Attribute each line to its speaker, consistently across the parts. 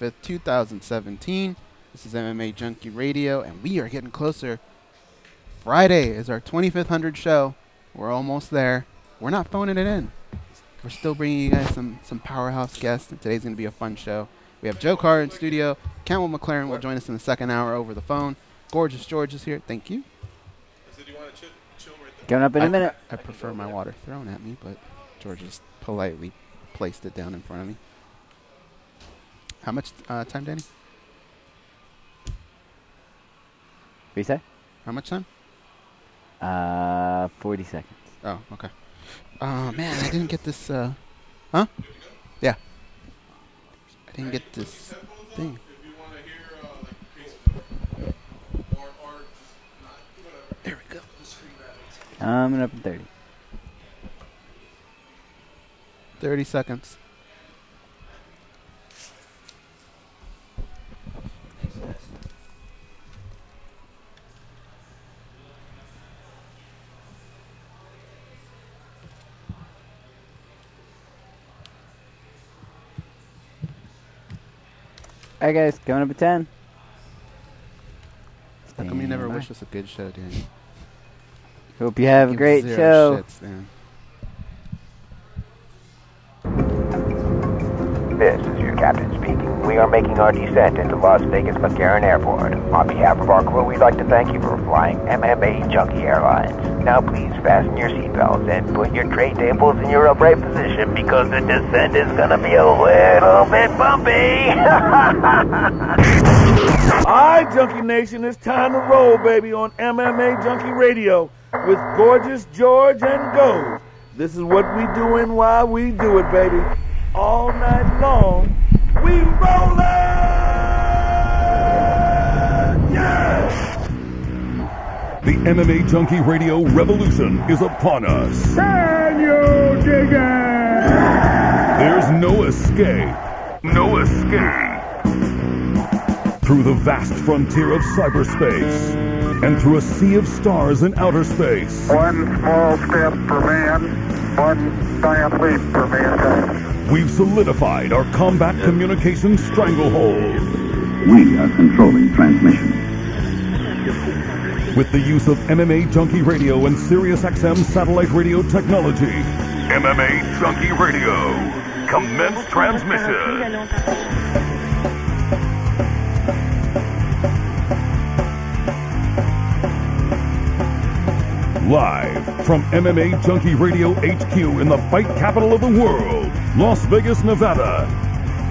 Speaker 1: 25th, 2017. This is MMA Junkie Radio, and we are getting closer. Friday is our 2500 show. We're almost there. We're not phoning it in. We're still bringing you guys some powerhouse guests, and today's going to be a fun show. We have Joe Carr in studio. Campbell McLaren will join us in the second hour over the phone. Gorgeous George is here. Thank you.
Speaker 2: So do you want to chill right there?
Speaker 3: Coming up in a minute.
Speaker 1: I prefer my water thrown at me, but George just politely placed it down in front of me. How much time, Danny?
Speaker 3: What do you say?
Speaker 1: How much time?
Speaker 3: 40 seconds.
Speaker 1: Oh, okay. Man, I didn't get this, huh? Yeah. I didn't get this thing. There we go.
Speaker 3: Coming up in 30.
Speaker 1: 30 seconds.
Speaker 3: All right, guys, coming up at 10.
Speaker 1: How come you never wish us a good show, Danny?
Speaker 3: Hope you have a great
Speaker 1: Zero
Speaker 3: show.
Speaker 1: shits, man.
Speaker 4: This is your captain speaking. We are making our descent into Las Vegas McCarran Airport. On behalf of our crew, we'd like to thank you for flying MMAjunkie Airlines. Now please fasten your seatbelts and put your tray tables in your upright position because the descent is going to be a little bit bumpy.
Speaker 5: Alright, Junkie Nation, it's time to roll, baby, on MMAjunkie Radio with Gorgeous George and Gold. This is what we doing while we do it, baby. All night long, we rollin'! Yeah!
Speaker 6: The MMAjunkie Radio revolution is upon us.
Speaker 5: Can you dig it?
Speaker 6: There's no escape. No escape. Through the vast frontier of cyberspace and through a sea of stars in outer space.
Speaker 7: One small step for man, one giant leap for mankind.
Speaker 6: We've solidified our combat communication stranglehold.
Speaker 8: We are controlling transmission.
Speaker 6: With the use of MMAjunkie Radio and SiriusXM satellite radio technology. MMAjunkie Radio. Commence transmission. Live from MMAjunkie Radio HQ in the fight capital of the world, Las Vegas, Nevada.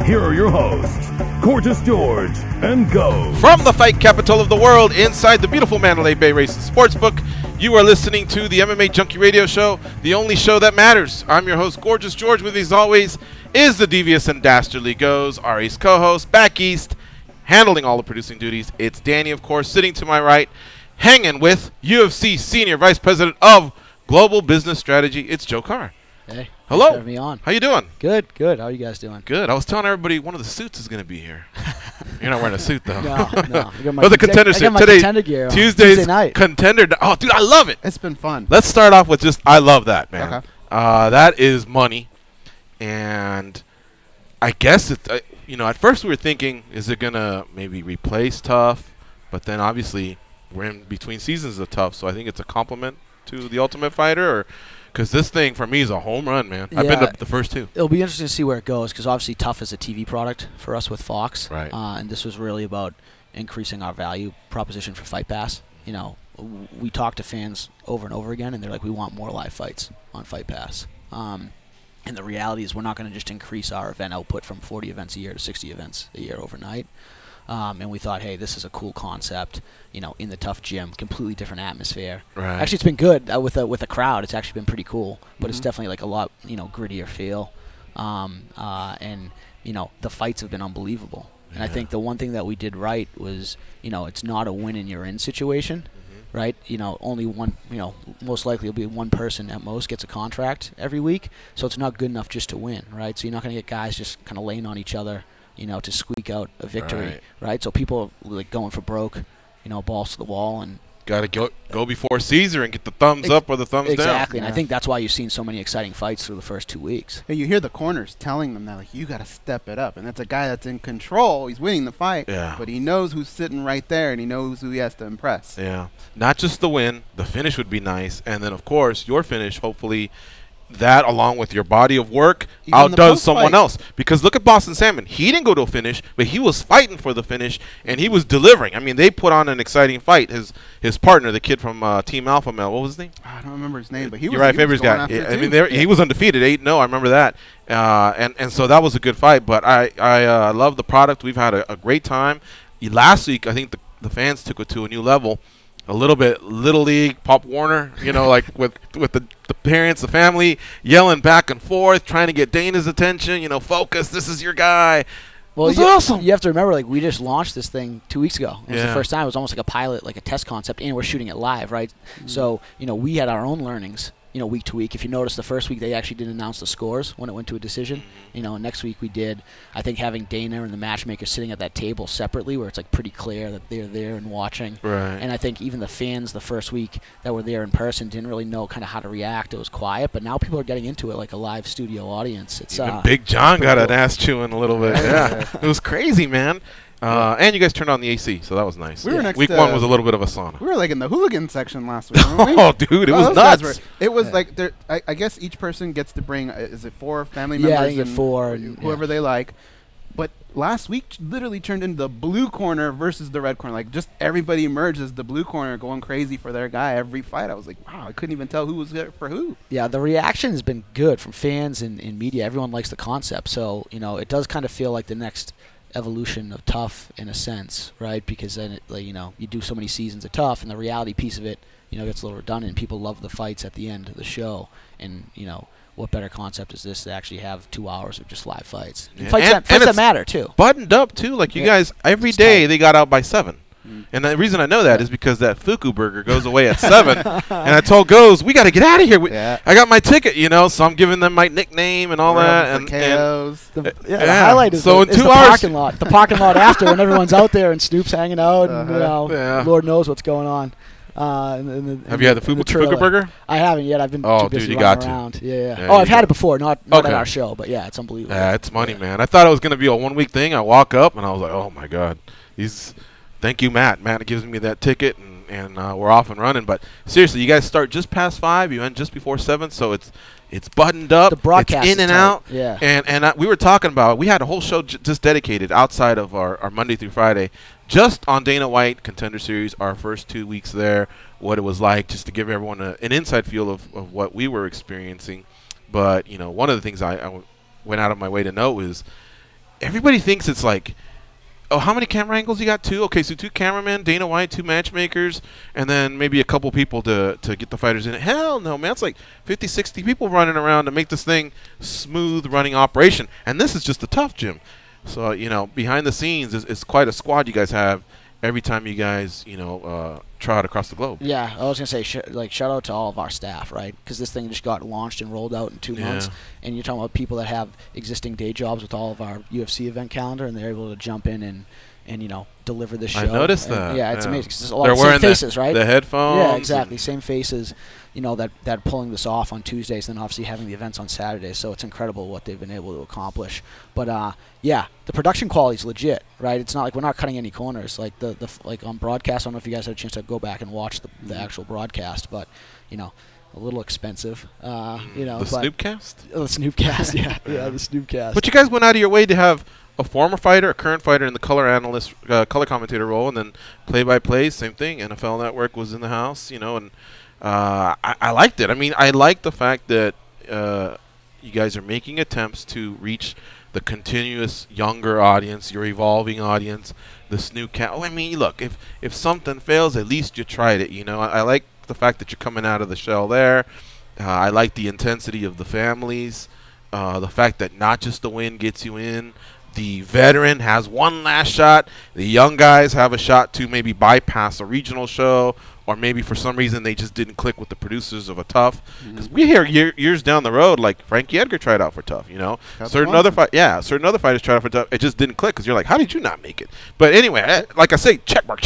Speaker 6: Here are your hosts, Gorgeous George and Go.
Speaker 2: From the fight capital of the world, inside the beautiful Mandalay Bay Racing Sportsbook, you are listening to the MMAjunkie Radio Show, the only show that matters. I'm your host, Gorgeous George. With me, as always, is the devious and dastardly Goes, our East co-host, back east, handling all the producing duties. It's Danny, of course, sitting to my right, hanging with UFC Senior Vice President of Global Business Strategy. It's Joe Carr.
Speaker 9: Hey.
Speaker 2: Hello.
Speaker 9: Thanks for having me on.
Speaker 2: How you doing?
Speaker 9: Good, good. How are you guys doing?
Speaker 2: Good. I was telling everybody one of the suits is going to be here. You're not wearing a suit, though.
Speaker 9: No. I got my
Speaker 2: Oh, the contender suit.
Speaker 9: Today, contender gear on.
Speaker 2: Tuesday's
Speaker 9: Tuesday night.
Speaker 2: contender. Oh, dude, I love it.
Speaker 1: It's been fun.
Speaker 2: Let's start off with just, I love that, man.
Speaker 1: Okay.
Speaker 2: That is money. And I guess, at first we were thinking, is it going to maybe replace Tough? But then obviously we're in between seasons of Tough, so I think it's a compliment to the Ultimate Fighter, because this thing for me is a home run, man.
Speaker 9: Yeah,
Speaker 2: I've been to the first two.
Speaker 9: It'll be interesting to see where it goes, because obviously Tough is a TV product for us with Fox.
Speaker 2: Right.
Speaker 9: And this was really about increasing our value proposition for Fight Pass. You know, we talk to fans over and over again, and they're like, we want more live fights on Fight Pass. And the reality is we're not going to just increase our event output from 40 events a year to 60 events a year overnight. And we thought, hey, this is a cool concept, in the Tough gym, completely different atmosphere.
Speaker 2: Right.
Speaker 9: Actually, it's been good with a crowd. It's actually been pretty cool, but it's definitely like a lot, grittier feel. And the fights have been unbelievable. Yeah. And I think the one thing that we did right was, it's not a win and you're in situation, right? Only one, most likely it'll be one person at most gets a contract every week. So it's not good enough just to win, right? So you're not going to get guys just kind of laying on each other, to squeak out a victory, right? So people are like going for broke, balls to the wall and
Speaker 2: got to go before Caesar and get the thumbs up or the thumbs down.
Speaker 9: Exactly, and I think that's why you've seen so many exciting fights through the first 2 weeks.
Speaker 1: And you hear the corners telling them that, like, you got to step it up. And that's a guy that's in control. He's winning the fight, but he knows who's sitting right there, and he knows who he has to impress.
Speaker 2: Yeah, not just the win. The finish would be nice. And then, of course, your finish, hopefully, that along with your body of work outdoes someone else. Because look at Boston Salmon. He didn't go to a finish, but he was fighting for the finish, and he was delivering. I mean, they put on an exciting fight. His partner, the kid from Team Alpha Male, what was his name?
Speaker 1: I don't remember his name, but he was.
Speaker 2: You're right, Faber's guy. I mean, he was undefeated, 8-0. I remember that. And so that was a good fight. But I love the product. We've had a great time. Last week, I think the fans took it to a new level. A little bit Little League, Pop Warner, like with the parents, the family yelling back and forth, trying to get Dana's attention. Focus. This is your guy.
Speaker 9: Well,
Speaker 2: it was awesome.
Speaker 9: You have to remember, like, we just launched this thing 2 weeks ago. It was the first time. It was almost like a pilot, like a test concept, and we're shooting it live, right? So, we had our own learnings, week to week. If you notice, the first week they actually didn't announce the scores when it went to a decision. And next week we did. I think having Dana and the matchmaker sitting at that table separately, where it's like pretty clear that they're there and watching.
Speaker 2: Right.
Speaker 9: And I think even the fans the first week that were there in person didn't really know kind of how to react. It was quiet, but now people are getting into it like a live studio audience. It's
Speaker 2: even Big John got an ass chewing a little bit. Yeah, it was crazy, man. And you guys turned on the AC, so that was nice.
Speaker 1: We were next
Speaker 2: week 1 was a little bit of a sauna.
Speaker 1: We were like in the hooligan section last week.
Speaker 2: Oh, dude, it was nuts.
Speaker 1: It was like I guess each person gets to bring is it 4 family members?
Speaker 9: Yeah, I think 4,
Speaker 1: whoever they like. But last week literally turned into the blue corner versus the red corner. Like just everybody emerges the blue corner going crazy for their guy every fight. I was like, wow, I couldn't even tell who was there for who.
Speaker 9: Yeah, the reaction has been good from fans and media. Everyone likes the concept, so it does kind of feel like the next evolution of Tough in a sense, right? Because then you do so many seasons of Tough, and the reality piece of it gets a little redundant. People love the fights at the end of the show, and what better concept is this to actually have 2 hours of just live fights?
Speaker 2: Yeah.
Speaker 9: Fights that matter too.
Speaker 2: Buttoned up too, like you guys every day they got out by 7. And the reason I know that is because that Fuku burger goes away at 7. And I told Goes, we got to get out of here. I got my ticket, so I'm giving them my nickname and all that.
Speaker 9: The highlight is
Speaker 2: so
Speaker 9: in 2
Speaker 2: hours,
Speaker 9: parking lot. The parking lot after when everyone's out there and Snoop's hanging out and Lord knows what's going on.
Speaker 2: Have you had the Fuku burger?
Speaker 9: I haven't yet. I've been too busy running around. Yeah. I've had it before, not at our show, but yeah, it's unbelievable.
Speaker 2: Yeah, it's money, man. I thought it was going to be a 1 week thing. I walk up and I was like, oh my God, thank you, Matt. Matt gives me that ticket, and we're off and running. But seriously, you guys start just past 5. You end just before 7, so it's buttoned up.
Speaker 9: The broadcast
Speaker 2: it's in and
Speaker 9: tight.
Speaker 2: out.
Speaker 9: Yeah.
Speaker 2: And we were talking about, we had a whole show just dedicated outside of our Monday through Friday, just on Dana White Contender Series, our first 2 weeks there, what it was like, just to give everyone an inside feel of what we were experiencing. But, one of the things I went out of my way to know is everybody thinks it's like, oh, how many camera angles you got? 2? Okay, so 2 cameramen, Dana White, 2 matchmakers, and then maybe a couple people to get the fighters in. Hell no, man. It's like 50, 60 people running around to make this thing smooth running operation. And this is just a Tough gym. So, behind the scenes, it's quite a squad you guys have every time you guys, trot across the globe.
Speaker 9: Yeah, I was going to say, shout out to all of our staff, right? Because this thing just got launched and rolled out in 2 months. And you're talking about people that have existing day jobs with all of our UFC event calendar, and they're able to jump in and deliver this show.
Speaker 2: I noticed that.
Speaker 9: Yeah, it's amazing. 'Cause there's a lot of same faces, right?
Speaker 2: The headphones.
Speaker 9: Yeah, exactly. Same faces, that are pulling this off on Tuesdays, and then obviously having the events on Saturdays. So it's incredible what they've been able to accomplish. But the production quality is legit, right? It's not like we're not cutting any corners. Like like on broadcast, I don't know if you guys had a chance to go back and watch the actual broadcast, but a little expensive,
Speaker 2: The Snoopcast?
Speaker 9: The Snoopcast, yeah, the Snoopcast.
Speaker 2: But you guys went out of your way to have a former fighter, a current fighter in the color analyst, color commentator role, and then play-by-play, same thing. NFL Network was in the house, and I liked it. I mean, I like the fact that you guys are making attempts to reach the continuous younger audience, your evolving audience, the Snoopcast. Oh, I mean, look, if something fails, at least you tried it. I like the fact that you're coming out of the shell there. I like the intensity of the families, the fact that not just the win gets you in. The veteran has one last shot. The young guys have a shot to maybe bypass a regional show, or maybe for some reason they just didn't click with the producers of a Tough. Because we hear years down the road, like Frankie Edgar tried out for Tough. Certain other fighters tried out for Tough. It just didn't click because you're like, how did you not make it? But anyway, like I say, check mark.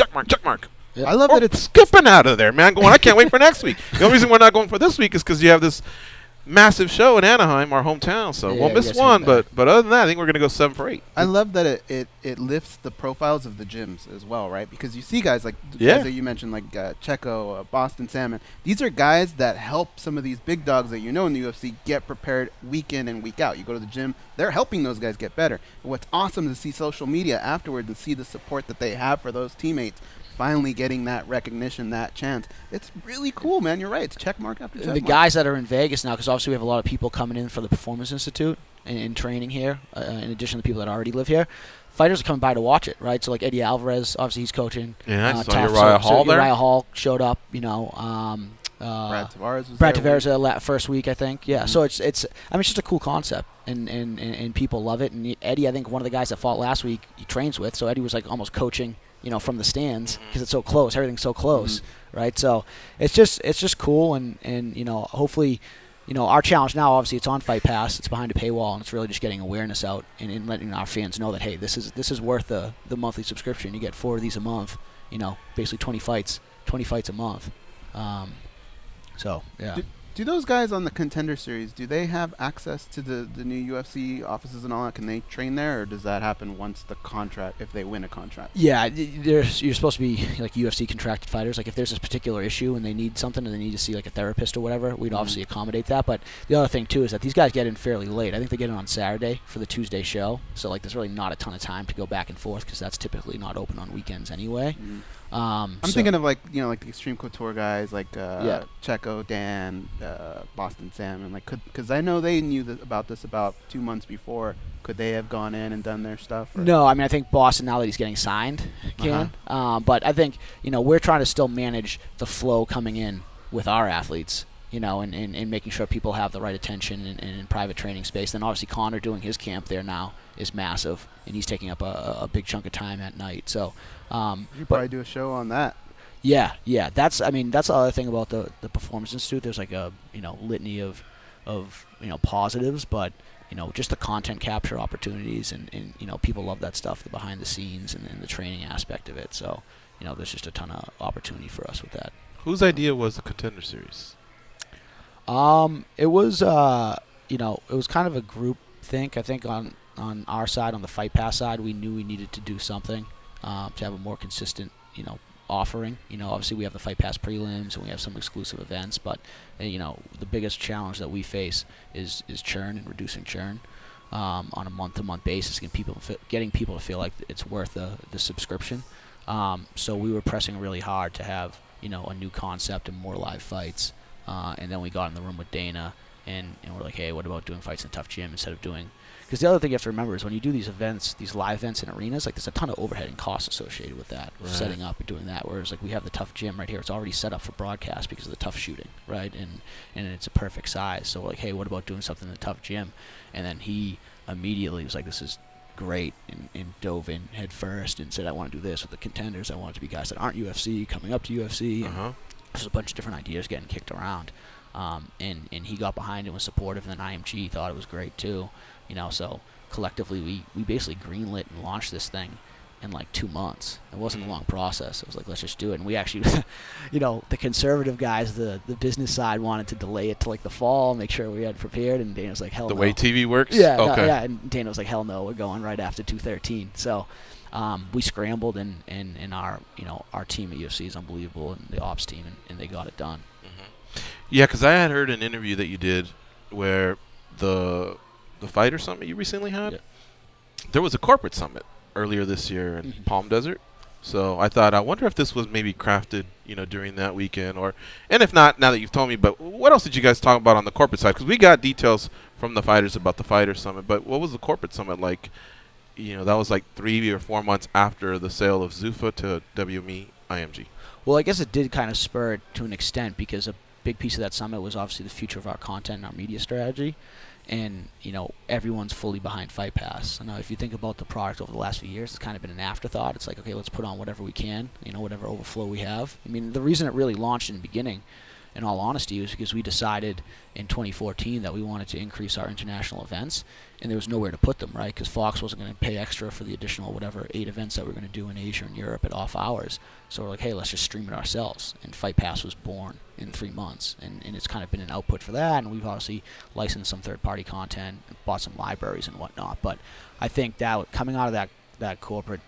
Speaker 9: Yep.
Speaker 1: I love that it's
Speaker 2: skipping out of there, man. Going, I can't wait for next week. The only reason we're not going for this week is because you have this massive show in Anaheim, our hometown. So we'll miss one, but other than that, I think we're going to go 7 for 8.
Speaker 1: I love that it lifts the profiles of the gyms as well, right? Because you see guys like guys that you mentioned, like Checo, Boston Salmon. These are guys that help some of these big dogs that you know in the UFC get prepared week in and week out. You go to the gym, they're helping those guys get better. And what's awesome to see social media afterwards and see the support that they have for those teammates finally getting that recognition, that chance. It's really cool, man. You're right. It's check mark after check mark.
Speaker 9: The guys that are in Vegas now, because obviously we have a lot of people coming in for the Performance Institute and training here, in addition to the people that already live here. Fighters are coming by to watch it, right? So like Eddie Alvarez, obviously he's coaching.
Speaker 2: Yeah, I saw Uriah Hall there.
Speaker 9: Uriah Hall showed up, you know.
Speaker 1: Brad Tavares was
Speaker 9: Brad
Speaker 1: there.
Speaker 9: Tavares first week, I think. Yeah, so it's I mean, it's just a cool concept, and people love it. And Eddie, I think one of the guys that fought last week, he trains with. So Eddie was like almost coaching, you know, from the stands because it's so close. Everything's so close, right? So it's just cool, and you know, hopefully, you know, our challenge now, obviously, it's on Fight Pass. It's behind a paywall, and it's really just getting awareness out and letting our fans know that, hey, this is worth the monthly subscription. You get 4 of these a month. You know, basically 20 fights a month. So yeah.
Speaker 1: Do those guys on the Contender Series, do they have access to the new UFC offices and all that? Can they train there, or does that happen once the contract, if they win a contract?
Speaker 9: Yeah, you're supposed to be like UFC contracted fighters. Like if there's this particular issue and they need something and they need to see like a therapist or whatever, we'd obviously accommodate that. But the other thing too is that these guys get in fairly late. I think they get in on Saturday for the Tuesday show. So like there's really not a ton of time to go back and forth because that's typically not open on weekends anyway.
Speaker 1: I'm thinking of like, you know, like the Extreme Couture guys, like Checo, Dan, Boston Salmon, like because I know they knew about this about 2 months before. Could they have gone in and done their stuff? Or?
Speaker 9: No, I mean I think Boston, now that he's getting signed, can. But I think, you know, we're trying to still manage the flow coming in with our athletes, you know, and making sure people have the right attention in private training space. Then obviously Connor doing his camp there now is massive, and he's taking up a big chunk of time at night. So
Speaker 1: you probably do a show on that.
Speaker 9: Yeah. That's the other thing about the Performance Institute. There's like a, you know, litany of you know, positives, but you know, just the content capture opportunities and you know, people love that stuff, the behind the scenes and the training aspect of it. So you know, there's just a ton of opportunity for us with that.
Speaker 2: Whose idea was the Contender Series?
Speaker 9: It was you know, it was kind of a group think. I think on our side, on the Fight Pass side, we knew we needed to do something to have a more consistent, you know, offering. You know, obviously we have the Fight Pass prelims and we have some exclusive events, but you know, the biggest challenge that we face is churn and reducing churn on a month-to-month basis, getting people to feel like it's worth the subscription. So we were pressing really hard to have, you know, a new concept and more live fights, and then we got in the room with Dana and we're like, hey, what about doing fights in a tough gym instead of doing... Because the other thing you have to remember is when you do these events, these live events in arenas, like there's a ton of overhead and costs associated with that, setting up and doing that. Whereas like we have the tough gym right here, it's already set up for broadcast because of the tough shooting, right? And it's a perfect size. So we're like, hey, what about doing something in the tough gym? And then he immediately was like, this is great, and dove in head first and said, I want to do this with the contenders. I want it to be guys that aren't UFC coming up to UFC. And there's a bunch of different ideas getting kicked around. And he got behind it and was supportive, and then IMG thought it was great too. You know, so collectively we basically greenlit and launched this thing in like 2 months. It wasn't a long process. It was like, let's just do it. And we actually, you know, the conservative guys, the business side wanted to delay it to like the fall, make sure we had prepared. And Dana was like, hell no.
Speaker 2: The way TV works?
Speaker 9: Yeah.
Speaker 2: Okay.
Speaker 9: No, yeah. And Dana was like, hell no, we're going right after 213. So we scrambled, and our, you know, our team at UFC is unbelievable, and the ops team, and they got it done.
Speaker 2: Yeah, because I had heard an interview that you did where the Fighter Summit you recently had, there was a corporate summit earlier this year in Palm Desert. So I wonder if this was maybe crafted, you know, during that weekend, and if not, now that you've told me. But what else did you guys talk about on the corporate side? Because we got details from the fighters about the Fighter Summit, but what was the corporate summit like? You know, that was like 3 or 4 months after the sale of Zuffa to WME IMG.
Speaker 9: Well, I guess it did kind of spur it to an extent, because a big piece of that summit was obviously the future of our content and our media strategy. And, you know, everyone's fully behind Fight Pass. Now, if you think about the product over the last few years, it's kind of been an afterthought. It's like, okay, let's put on whatever we can, you know, whatever overflow we have. I mean, the reason it really launched in the beginning in all honesty, was because we decided in 2014 that we wanted to increase our international events, and there was nowhere to put them, right? Because Fox wasn't going to pay extra for the additional 8 events that we were going to do in Asia and Europe at off hours. So we're like, hey, let's just stream it ourselves. And Fight Pass was born in 3 months, and it's kind of been an output for that. And we've obviously licensed some third-party content, bought some libraries and whatnot. But I think that coming out of that corporate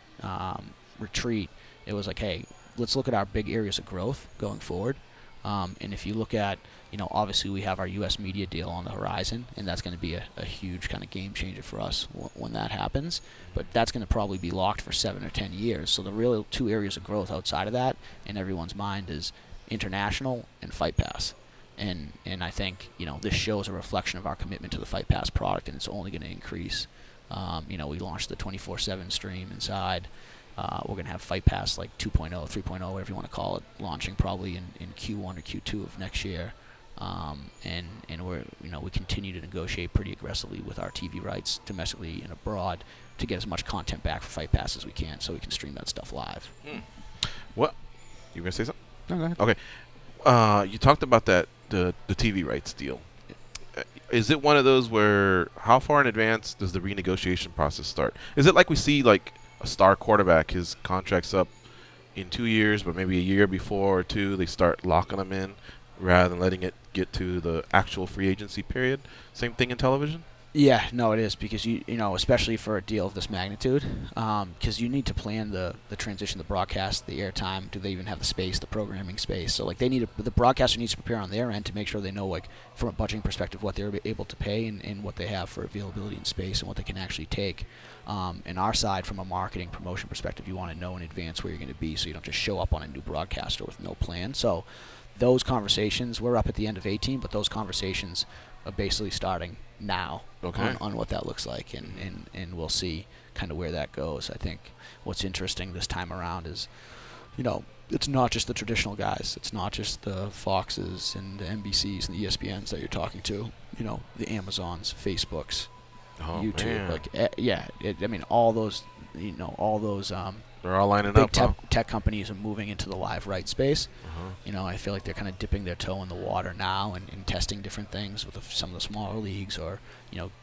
Speaker 9: retreat, it was like, hey, let's look at our big areas of growth going forward. And if you look at, obviously we have our U.S. media deal on the horizon, and that's going to be a huge kind of game changer for us when that happens. But that's going to probably be locked for 7 or 10 years. So the real 2 areas of growth outside of that in everyone's mind is international and Fight Pass. And I think, this shows a reflection of our commitment to the Fight Pass product, and it's only going to increase. We launched the 24/7 stream inside. We're going to have Fight Pass like 2.0, 3.0, whatever you want to call it, launching probably in Q1 or Q2 of next year. And we continue to negotiate pretty aggressively with our TV rights domestically and abroad to get as much content back for Fight Pass as we can, so we can stream that stuff live.
Speaker 2: What? You were going to say something?
Speaker 1: No, go ahead.
Speaker 2: Okay. You talked about the TV rights deal. Is it one of those where how far in advance does the renegotiation process start? Is it like we see like a star quarterback, his contract's up in 2 years, but maybe a year before or 2 they start locking them in rather than letting it get to the actual free agency period? Same thing in television?
Speaker 9: Yeah, no, it is, because especially for a deal of this magnitude, because you need to plan the transition, the broadcast, the airtime. Do they even have the space, the programming space? So like the broadcaster needs to prepare on their end to make sure they know, like, from a budgeting perspective, what they're able to pay and what they have for availability and space and what they can actually take. And our side, from a marketing promotion perspective, you want to know in advance where you're going to be, so you don't just show up on a new broadcaster with no plan. So those conversations, we're up at the end of 18, but those conversations are basically starting now on what that looks like, and we'll see kind of where that goes. I think what's interesting this time around is, it's not just the traditional guys. It's not just the Foxes and the NBCs and the ESPNs that you're talking to. The Amazons, Facebooks, YouTube,
Speaker 2: man.
Speaker 9: all those,
Speaker 2: they're all lining
Speaker 9: big
Speaker 2: up.
Speaker 9: Tech companies are moving into the live right space. I feel like they're kind of dipping their toe in the water now and testing different things with some of the smaller leagues, or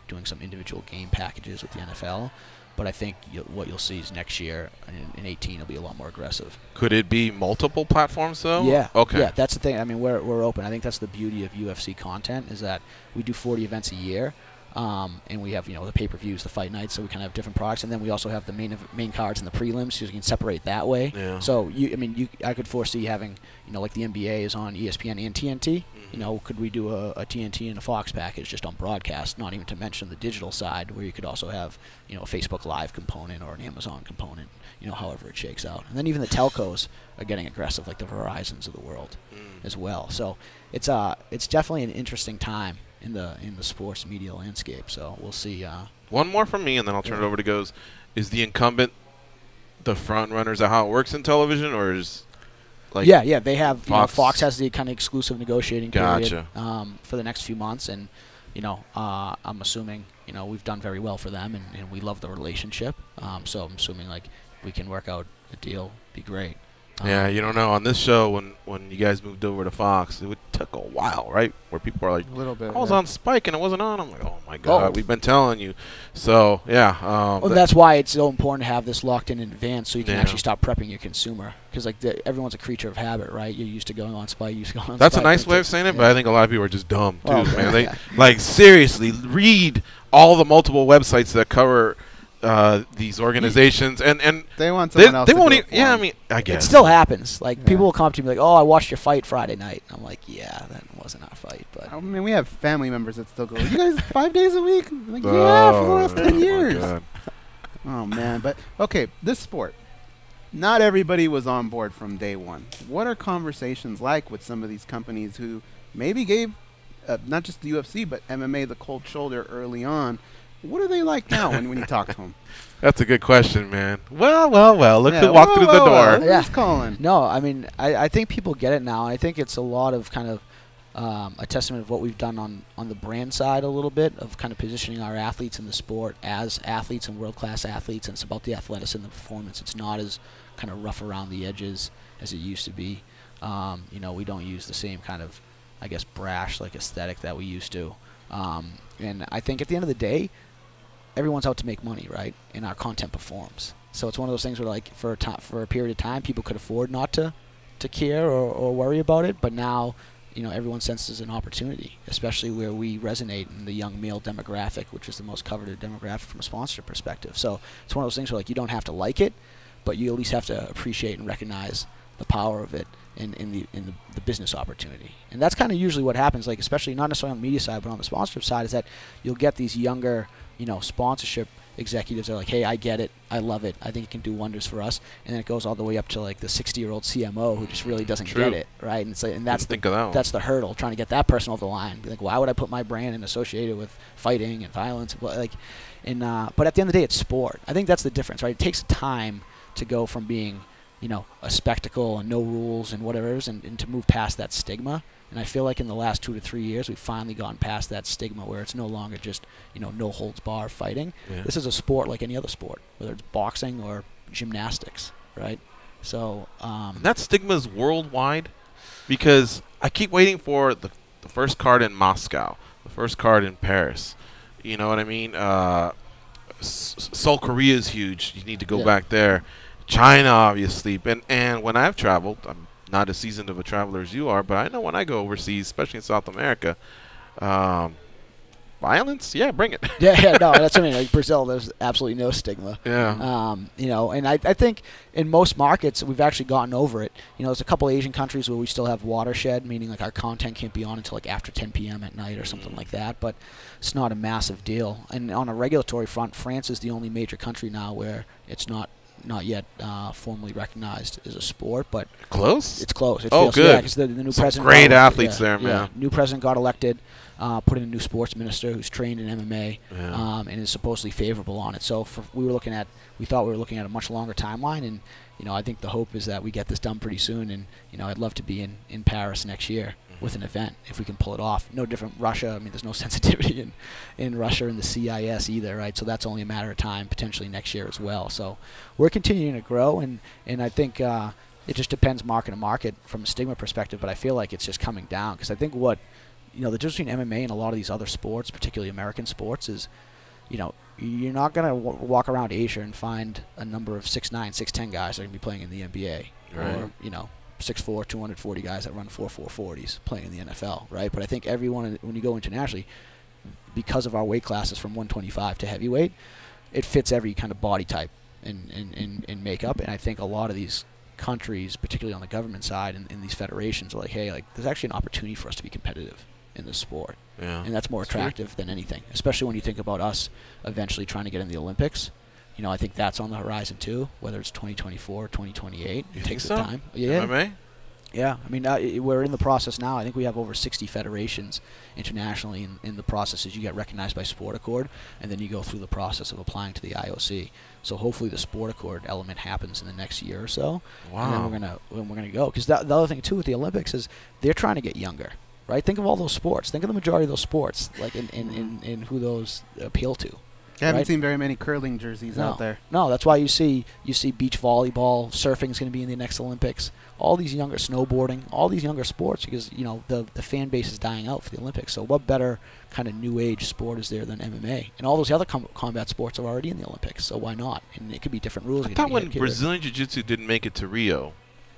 Speaker 9: doing some individual game packages with the NFL. But I think what you'll see is next year in 18 it'll be a lot more aggressive.
Speaker 2: Could it be multiple platforms though?
Speaker 9: Yeah.
Speaker 2: Okay.
Speaker 9: Yeah, that's the thing. We're open. I think that's the beauty of UFC content, is that we do 40 events a year. And we have, the pay-per-views, the fight nights, so we kind of have different products, and then we also have the main cards and the prelims, so you can separate that way.
Speaker 2: Yeah.
Speaker 9: So I could foresee having, like the NBA is on ESPN and TNT. Could we do a TNT and a Fox package just on broadcast? Not even to mention the digital side, where you could also have, a Facebook Live component or an Amazon component. However it shakes out, and then even the telcos are getting aggressive, like the Verizons of the world, as well. So it's definitely an interesting time in the sports media landscape. So we'll see.
Speaker 2: One more from me, and then I'll turn it over to Goes. Is the incumbent the front runners of how it works in television, or is like
Speaker 9: yeah, they have
Speaker 2: Fox,
Speaker 9: Fox has the kind of exclusive negotiating period
Speaker 2: Gotcha.
Speaker 9: For the next few months, and I'm assuming we've done very well for them, and we love the relationship. So I'm assuming like we can work out a deal, be great.
Speaker 2: Yeah, you don't know. On this show, when you guys moved over to Fox, it took a while, right? Where people are like,
Speaker 1: A little bit.
Speaker 2: I was on Spike and it wasn't on. I'm like, oh my God, we've been telling you. So, yeah.
Speaker 9: Well, that's why it's so important to have this locked in advance, so you can
Speaker 2: Yeah.
Speaker 9: actually start prepping your consumer. Because everyone's a creature of habit, right? You're used to going on Spike,
Speaker 2: That's a nice way of saying it, but I think a lot of people are just dumb, too,
Speaker 9: Oh,
Speaker 2: man.
Speaker 9: yeah.
Speaker 2: Like, seriously, read all the multiple websites that cover these organizations, and
Speaker 1: They want someone else
Speaker 2: they
Speaker 1: to
Speaker 2: won't
Speaker 1: do
Speaker 2: even.
Speaker 1: it for
Speaker 2: Yeah, I
Speaker 1: them.
Speaker 2: mean, I guess
Speaker 9: It still happens. Like,
Speaker 1: Yeah.
Speaker 9: people will come up to me like, oh, I watched your fight Friday night. I'm like, yeah, that wasn't our fight. But
Speaker 1: I mean, we have family members that still go, you guys 5 days a week? I'm like, yeah, for the last 10 years.
Speaker 2: God.
Speaker 1: Oh, man. But, okay, this sport. Not everybody was on board from day one. What are conversations like with some of these companies who maybe gave, not just the UFC, but MMA the cold shoulder early on? What are they like now when you talk to them?
Speaker 2: That's a good question, man. Well. Look who
Speaker 1: Yeah,
Speaker 2: walked through the door.
Speaker 1: well.
Speaker 9: Yeah.
Speaker 1: Who's calling?
Speaker 9: no, I mean, I think people get it now. I think it's a lot of kind of a testament of what we've done on the brand side a little bit, of kind of positioning our athletes in the sport as athletes and world-class athletes, and it's about the athleticism and the performance. It's not as kind of rough around the edges as it used to be. We don't use the same kind of I guess, brash like aesthetic that we used to. And I think at the end of the day, everyone's out to make money, right? And our content performs. So it's one of those things where, like, for a period of time, people could afford not to care or worry about it. But now, everyone senses an opportunity, especially where we resonate in the young male demographic, which is the most coveted demographic from a sponsorship perspective. So it's one of those things where, like, you don't have to like it, but you at least have to appreciate and recognize the power of it in the business opportunity. And that's kind of usually what happens, like, especially not necessarily on the media side, but on the sponsorship side, is that you'll get these younger, sponsorship executives are like, hey, I get it, I love it, I think it can do wonders for us, and then it goes all the way up to, like, the 60-year-old CMO who just really doesn't get it, right? And it's like, and that's the hurdle, trying to get that person over the line. Be like, why would I put my brand and associate it with fighting and violence? But at the end of the day, it's sport. I think that's the difference, right? It takes time to go from being, a spectacle and no rules and whatever, and to move past that stigma. And I feel like in the last 2 to 3 years, we've finally gotten past that stigma where it's no longer just, no holds bar fighting. Yeah. This is a sport like any other sport, whether it's boxing or gymnastics, right? So
Speaker 2: that stigma is worldwide, because I keep waiting for the first card in Moscow, the first card in Paris. You know what I mean? Seoul, Korea is huge. You need to go back there. China, obviously. And when I've traveled, I'm not as seasoned of a traveler as you are, but I know when I go overseas, especially in South America, violence, bring it.
Speaker 9: No, that's what I mean. Like Brazil, there's absolutely no stigma.
Speaker 2: Yeah.
Speaker 9: And I think in most markets we've actually gotten over it. There's a couple Asian countries where we still have watershed, meaning like our content can't be on until like after 10 p.m. at night or something like that, but it's not a massive deal. And on a regulatory front, France is the only major country now where it's not yet formally recognized as a sport, but
Speaker 2: close.
Speaker 9: It's close.
Speaker 2: Good.
Speaker 9: Yeah, because the new president.
Speaker 2: Great athletes there, man.
Speaker 9: Yeah, new president got elected. Put in a new sports minister who's trained in MMA, and is supposedly favorable on it. So we thought we were looking at a much longer timeline, and I think the hope is that we get this done pretty soon. And I'd love to be in Paris next year with an event if we can pull it off. No different Russia. I mean, there's no sensitivity in Russia and the CIS either, right? So that's only a matter of time, potentially next year as well. So we're continuing to grow, and I think it just depends market to market from a stigma perspective. But I feel like it's just coming down, because I think what the difference between MMA and a lot of these other sports, particularly American sports, is you're not going to walk around Asia and find a number of 6'9", 6'10" guys that are going to be playing in the NBA,
Speaker 2: right.
Speaker 9: Or 6'4", 240 guys that run 4.40s playing in the NFL, right? But I think everyone, when you go internationally, because of our weight classes from 125 to heavyweight, it fits every kind of body type and makeup. And I think a lot of these countries, particularly on the government side and in these federations, are like, hey, like, there's actually an opportunity for us to be competitive in this sport.
Speaker 2: Yeah.
Speaker 9: And that's more attractive than anything, especially when you think about us eventually trying to get in the Olympics. I think that's on the horizon too, whether it's 2024 or 2028.
Speaker 2: You
Speaker 9: it
Speaker 2: think
Speaker 9: takes
Speaker 2: so?
Speaker 9: time. Yeah.
Speaker 2: MMA?
Speaker 9: Yeah. I mean, we're in the process now. I think we have over 60 federations internationally in the process as you get recognized by Sport Accord, and then you go through the process of applying to the IOC. So hopefully the Sport Accord element happens in the next year or so.
Speaker 2: Wow.
Speaker 9: And then we're gonna go, because the other thing too with the Olympics is they're trying to get younger. Right? Think of all those sports. Think of the majority of those sports, like in who those appeal to.
Speaker 1: I haven't seen very many curling jerseys out there.
Speaker 9: No, that's why you see beach volleyball, surfing is going to be in the next Olympics. All these younger snowboarding, all these younger sports, because the fan base is dying out for the Olympics. So what better kind of new age sport is there than MMA? And all those other combat sports are already in the Olympics, so why not? And it could be different rules.
Speaker 2: I thought when Brazilian Jiu-Jitsu didn't make it to Rio,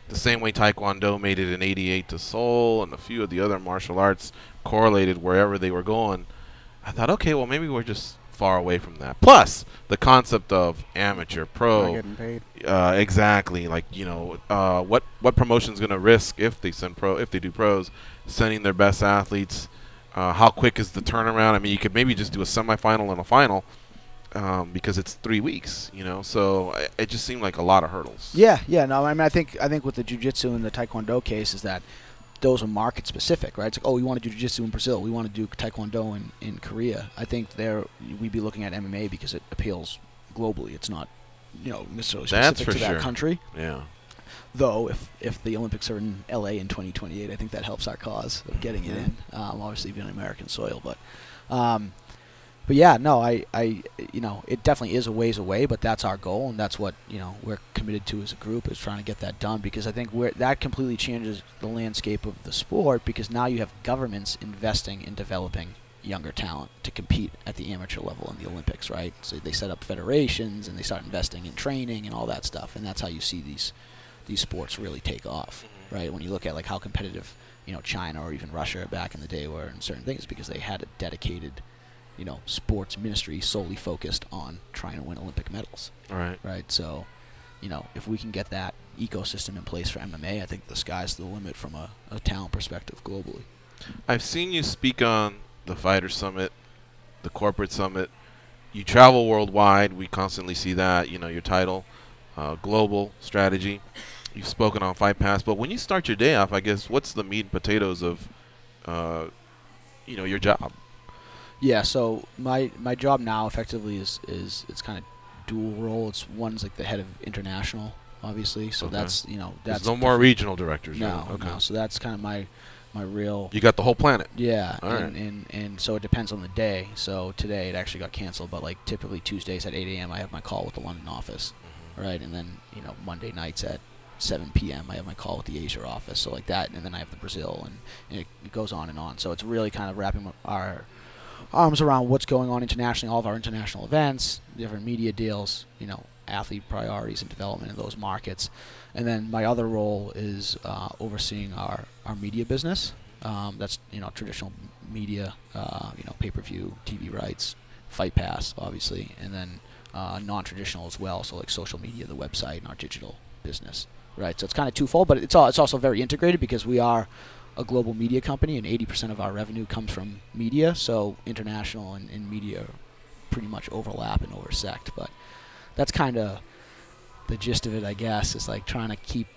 Speaker 2: the same way Taekwondo made it in '88 to Seoul, and a few of the other martial arts correlated wherever they were going, I thought, okay, well, maybe we're just far away from that. Plus, the concept of amateur, pro.
Speaker 1: Not getting paid.
Speaker 2: Exactly. Like, what promotion's going to risk if they do pros, sending their best athletes? How quick is the turnaround? I mean, you could maybe just do a semifinal and a final. Because it's 3 weeks, so it just seemed like a lot of hurdles.
Speaker 9: Yeah, no, I mean, I think with the jiu-jitsu and the taekwondo case is that those are market specific, right? It's like, oh, we want to do jiu-jitsu in Brazil, we want to do taekwondo in Korea. I think we'd be looking at MMA because it appeals globally. It's not, necessarily specific to that country.
Speaker 2: Yeah.
Speaker 9: Though, if the Olympics are in LA in 2028, I think that helps our cause of getting it in. Obviously, being on American soil, but. But yeah, no, it definitely is a ways away, but that's our goal, and that's what we're committed to as a group, is trying to get that done, because I think that completely changes the landscape of the sport, because now you have governments investing in developing younger talent to compete at the amateur level in the Olympics, right? So they set up federations and they start investing in training and all that stuff, and that's how you see these sports really take off, right? When you look at like how competitive China or even Russia back in the day were in certain things, because they had a dedicated sports ministry solely focused on trying to win Olympic medals. Right. So, if we can get that ecosystem in place for MMA, I think the sky's the limit from a talent perspective globally.
Speaker 2: I've seen you speak on the Fighter Summit, the Corporate Summit. You travel worldwide. We constantly see that. Your title, global strategy. You've spoken on Fight Pass. But when you start your day off, I guess, what's the meat and potatoes of, your job?
Speaker 9: Yeah, so my job now effectively is it's kind of dual role. One's like the head of international, obviously. So that's that's
Speaker 2: There's no more regional directors.
Speaker 9: No,
Speaker 2: Okay.
Speaker 9: no. So that's kind of my real.
Speaker 2: You got the whole planet.
Speaker 9: Yeah,
Speaker 2: All right.
Speaker 9: and so it depends on the day. So today it actually got canceled, but like typically Tuesdays at 8 a.m. I have my call with the London office, right? And then Monday nights at 7 p.m. I have my call with the Asia office. So like that, and then I have the Brazil, and it goes on and on. So it's really kind of wrapping our arms around what's going on internationally, all of our international events, different media deals, athlete priorities and development in those markets. And then my other role is overseeing our media business. That's traditional media, pay-per-view, TV rights, Fight Pass, obviously, and then non-traditional as well, so like social media, the website, and our digital business. Right, so it's kind of twofold, but it's also very integrated, because we are a global media company, and 80% of our revenue comes from media, so international and media pretty much overlap and intersect. But that's kind of the gist of it, I guess, is like trying to keep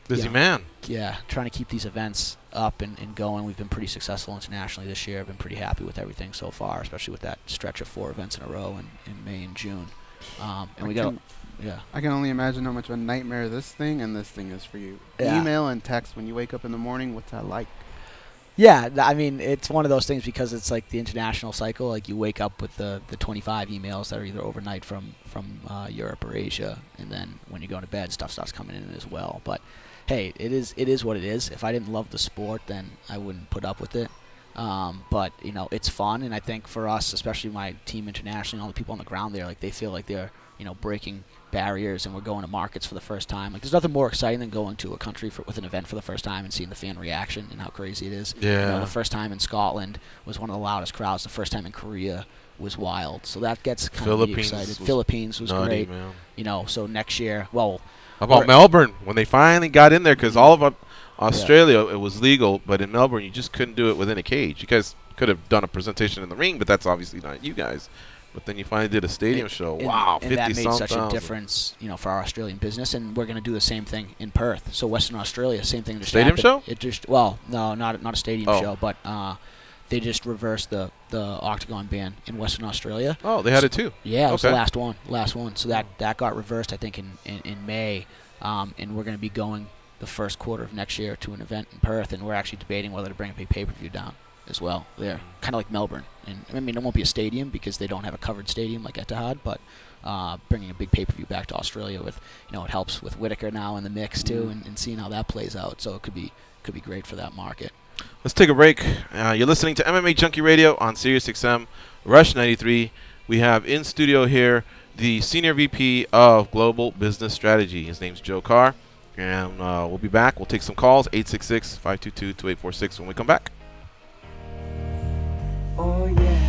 Speaker 2: busy man.
Speaker 9: Yeah, trying to keep these events up and going. We've been pretty successful internationally this year. I've been pretty happy with everything so far, especially with that stretch of 4 events in a row in May and June.
Speaker 1: I can only imagine how much of a nightmare this thing and this thing is for you.
Speaker 9: Yeah.
Speaker 1: Email and text when you wake up in the morning. What's that like?
Speaker 9: Yeah, I mean, it's one of those things, because it's like the international cycle. Like you wake up with the 25 emails that are either overnight from Europe or Asia, and then when you go to bed, stuff starts coming in as well. But hey, it is what it is. If I didn't love the sport, then I wouldn't put up with it. But it's fun, and I think for us, especially my team internationally, all the people on the ground there, like they feel like they're breaking barriers, and we're going to markets for the first time. Like there's nothing more exciting than going to a country with an event for the first time and seeing the fan reaction and how crazy it is.
Speaker 2: Yeah.
Speaker 9: The first time in Scotland was one of the loudest crowds. The first time in Korea was wild. So that gets kind of excited. Philippines was
Speaker 2: nutty,
Speaker 9: great.
Speaker 2: Man.
Speaker 9: So next year, well.
Speaker 2: How about Melbourne, when they finally got in there? Because all of Australia, it was legal, but in Melbourne, you just couldn't do it within a cage. You guys could have done a presentation in the ring, but that's obviously not you guys. But then you finally did a stadium show. Wow, 50
Speaker 9: and that made such
Speaker 2: thousand.
Speaker 9: a difference, for our Australian business, and we're going to do the same thing in Perth. So Western Australia, same thing. Just
Speaker 2: stadium
Speaker 9: happened.
Speaker 2: show?
Speaker 9: It just no, not a stadium show, but they just reversed the octagon ban in Western Australia.
Speaker 2: Oh, they had it too.
Speaker 9: Yeah, it was the last one. So that got reversed, I think, in May, and we're going to be going the first quarter of next year to an event in Perth, and we're actually debating whether to bring a big pay-per-view down as well there, kind of like Melbourne. And I mean, it won't be a stadium because they don't have a covered stadium like Etihad, but bringing a big pay-per-view back to Australia with, it helps with Whitaker now in the mix too, and seeing how that plays out. So it could be great for that market.
Speaker 2: Let's take a break. You're listening to MMA Junkie Radio on SiriusXM Rush 93. We have in studio here the Senior VP of Global Business Strategy. His name's Joe Carr, and we'll be back. We'll take some calls, 866-522-2846 when we come back.
Speaker 10: Oh yeah.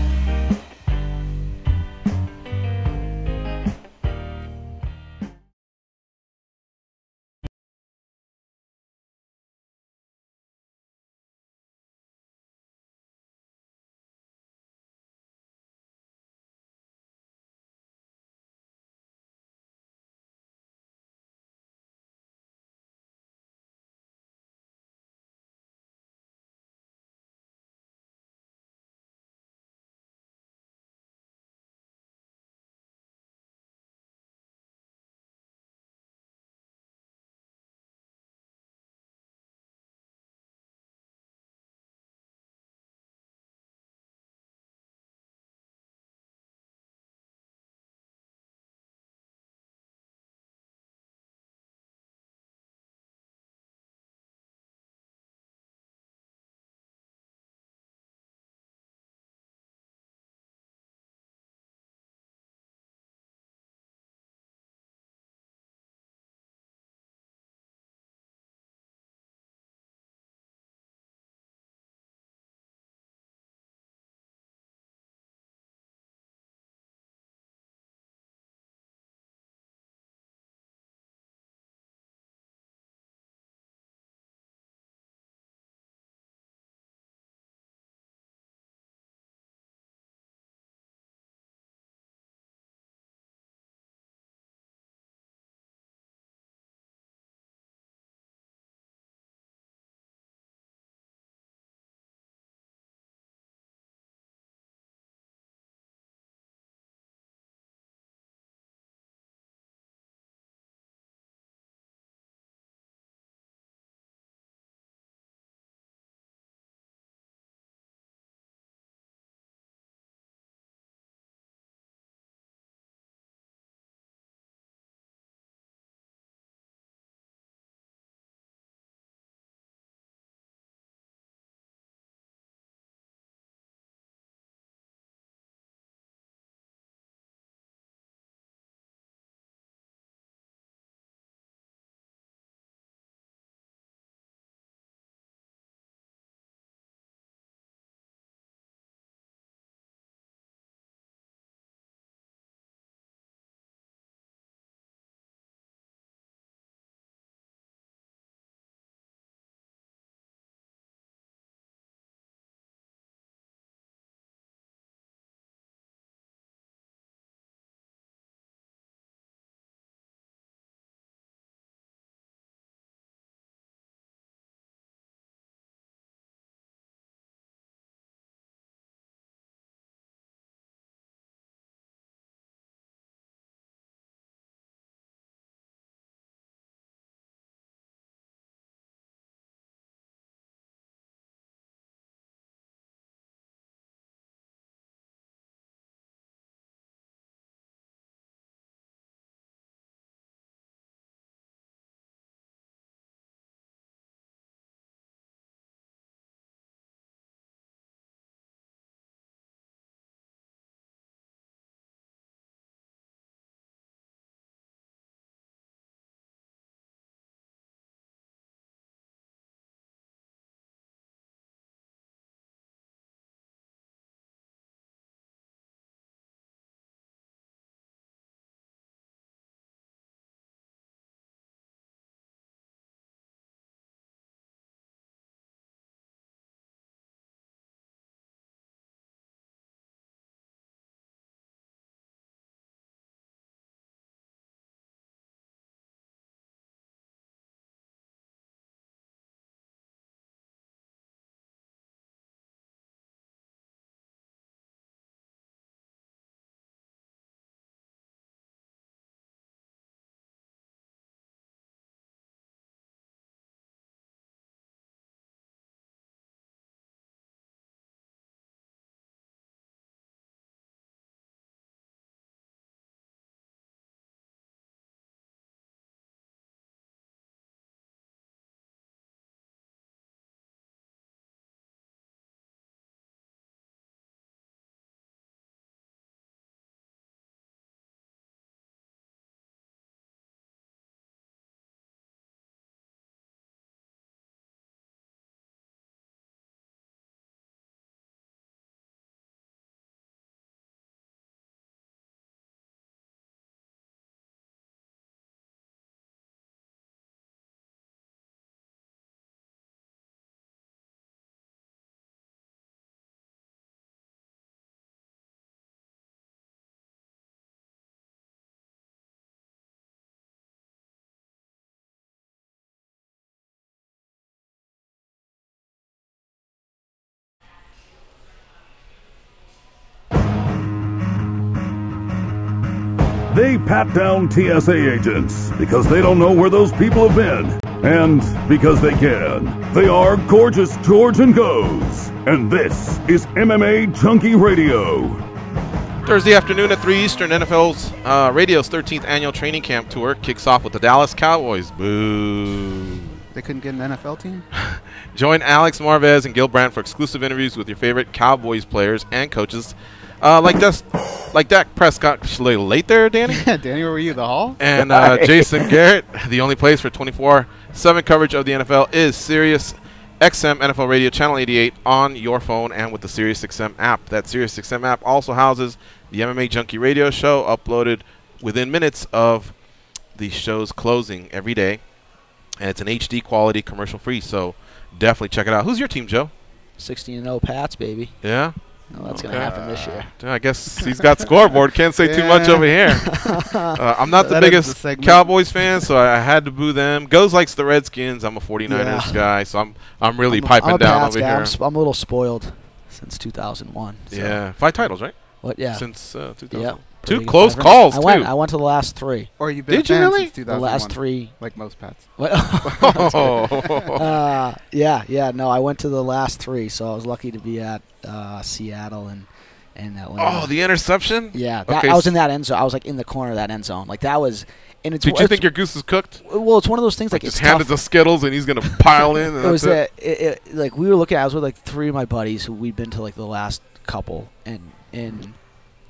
Speaker 6: They pat down TSA agents because they don't know where those people have been. And because they can. They are Gorgeous George and Goes. And this is MMA Junkie Radio.
Speaker 2: Thursday afternoon at 3 Eastern, NFL's Radio's 13th annual training camp tour kicks off with the Dallas Cowboys. Boo.
Speaker 1: They couldn't get an NFL team?
Speaker 2: Join Alex Marvez and Gil Brandt for exclusive interviews with your favorite Cowboys players and coaches. Like Dak Prescott. Late there, Danny?
Speaker 1: Yeah, Danny, where were you? The hall?
Speaker 2: And Jason Garrett. The only place for 24/7 coverage of the NFL is Sirius XM NFL Radio Channel 88 on your phone and with the Sirius XM app. That Sirius XM app also houses the MMA Junkie Radio show, uploaded within minutes of the show's closing every day. And it's an HD quality, commercial-free, so definitely check it out. Who's your team, Joe?
Speaker 9: 16-0 Pats, baby.
Speaker 2: Yeah?
Speaker 9: No, that's going to happen this year.
Speaker 2: I guess he's got scoreboard. Can't say too much over here. I'm not the biggest Cowboys fan, so I had to boo them. Goes likes the Redskins. I'm a 49ers guy, so I'm really piping down over here.
Speaker 9: I'm a little spoiled since 2001. So.
Speaker 2: Yeah, 5 titles, right?
Speaker 9: What? Yeah.
Speaker 2: Since 2000.
Speaker 9: Yeah.
Speaker 2: 2 close calls, too.
Speaker 9: I went to the last 3.
Speaker 1: Or you've been
Speaker 2: Did you really?
Speaker 1: Since 2001,
Speaker 9: the last 3.
Speaker 1: Like most Pats.
Speaker 9: What? Yeah. No, I went to the last 3, so I was lucky to be at Seattle and Atlanta.
Speaker 2: Oh, the interception?
Speaker 9: Yeah.
Speaker 2: Okay.
Speaker 9: I was in that end zone. I was like in the corner of that end zone. Like that was. And it's.
Speaker 2: Did you think your goose is cooked?
Speaker 9: Well, it's one of those things like
Speaker 2: just
Speaker 9: it's
Speaker 2: handed the Skittles and he's gonna pile in. And
Speaker 9: it was
Speaker 2: it.
Speaker 9: Like we were looking. I was with like 3 of my buddies who we'd been to like the last couple, and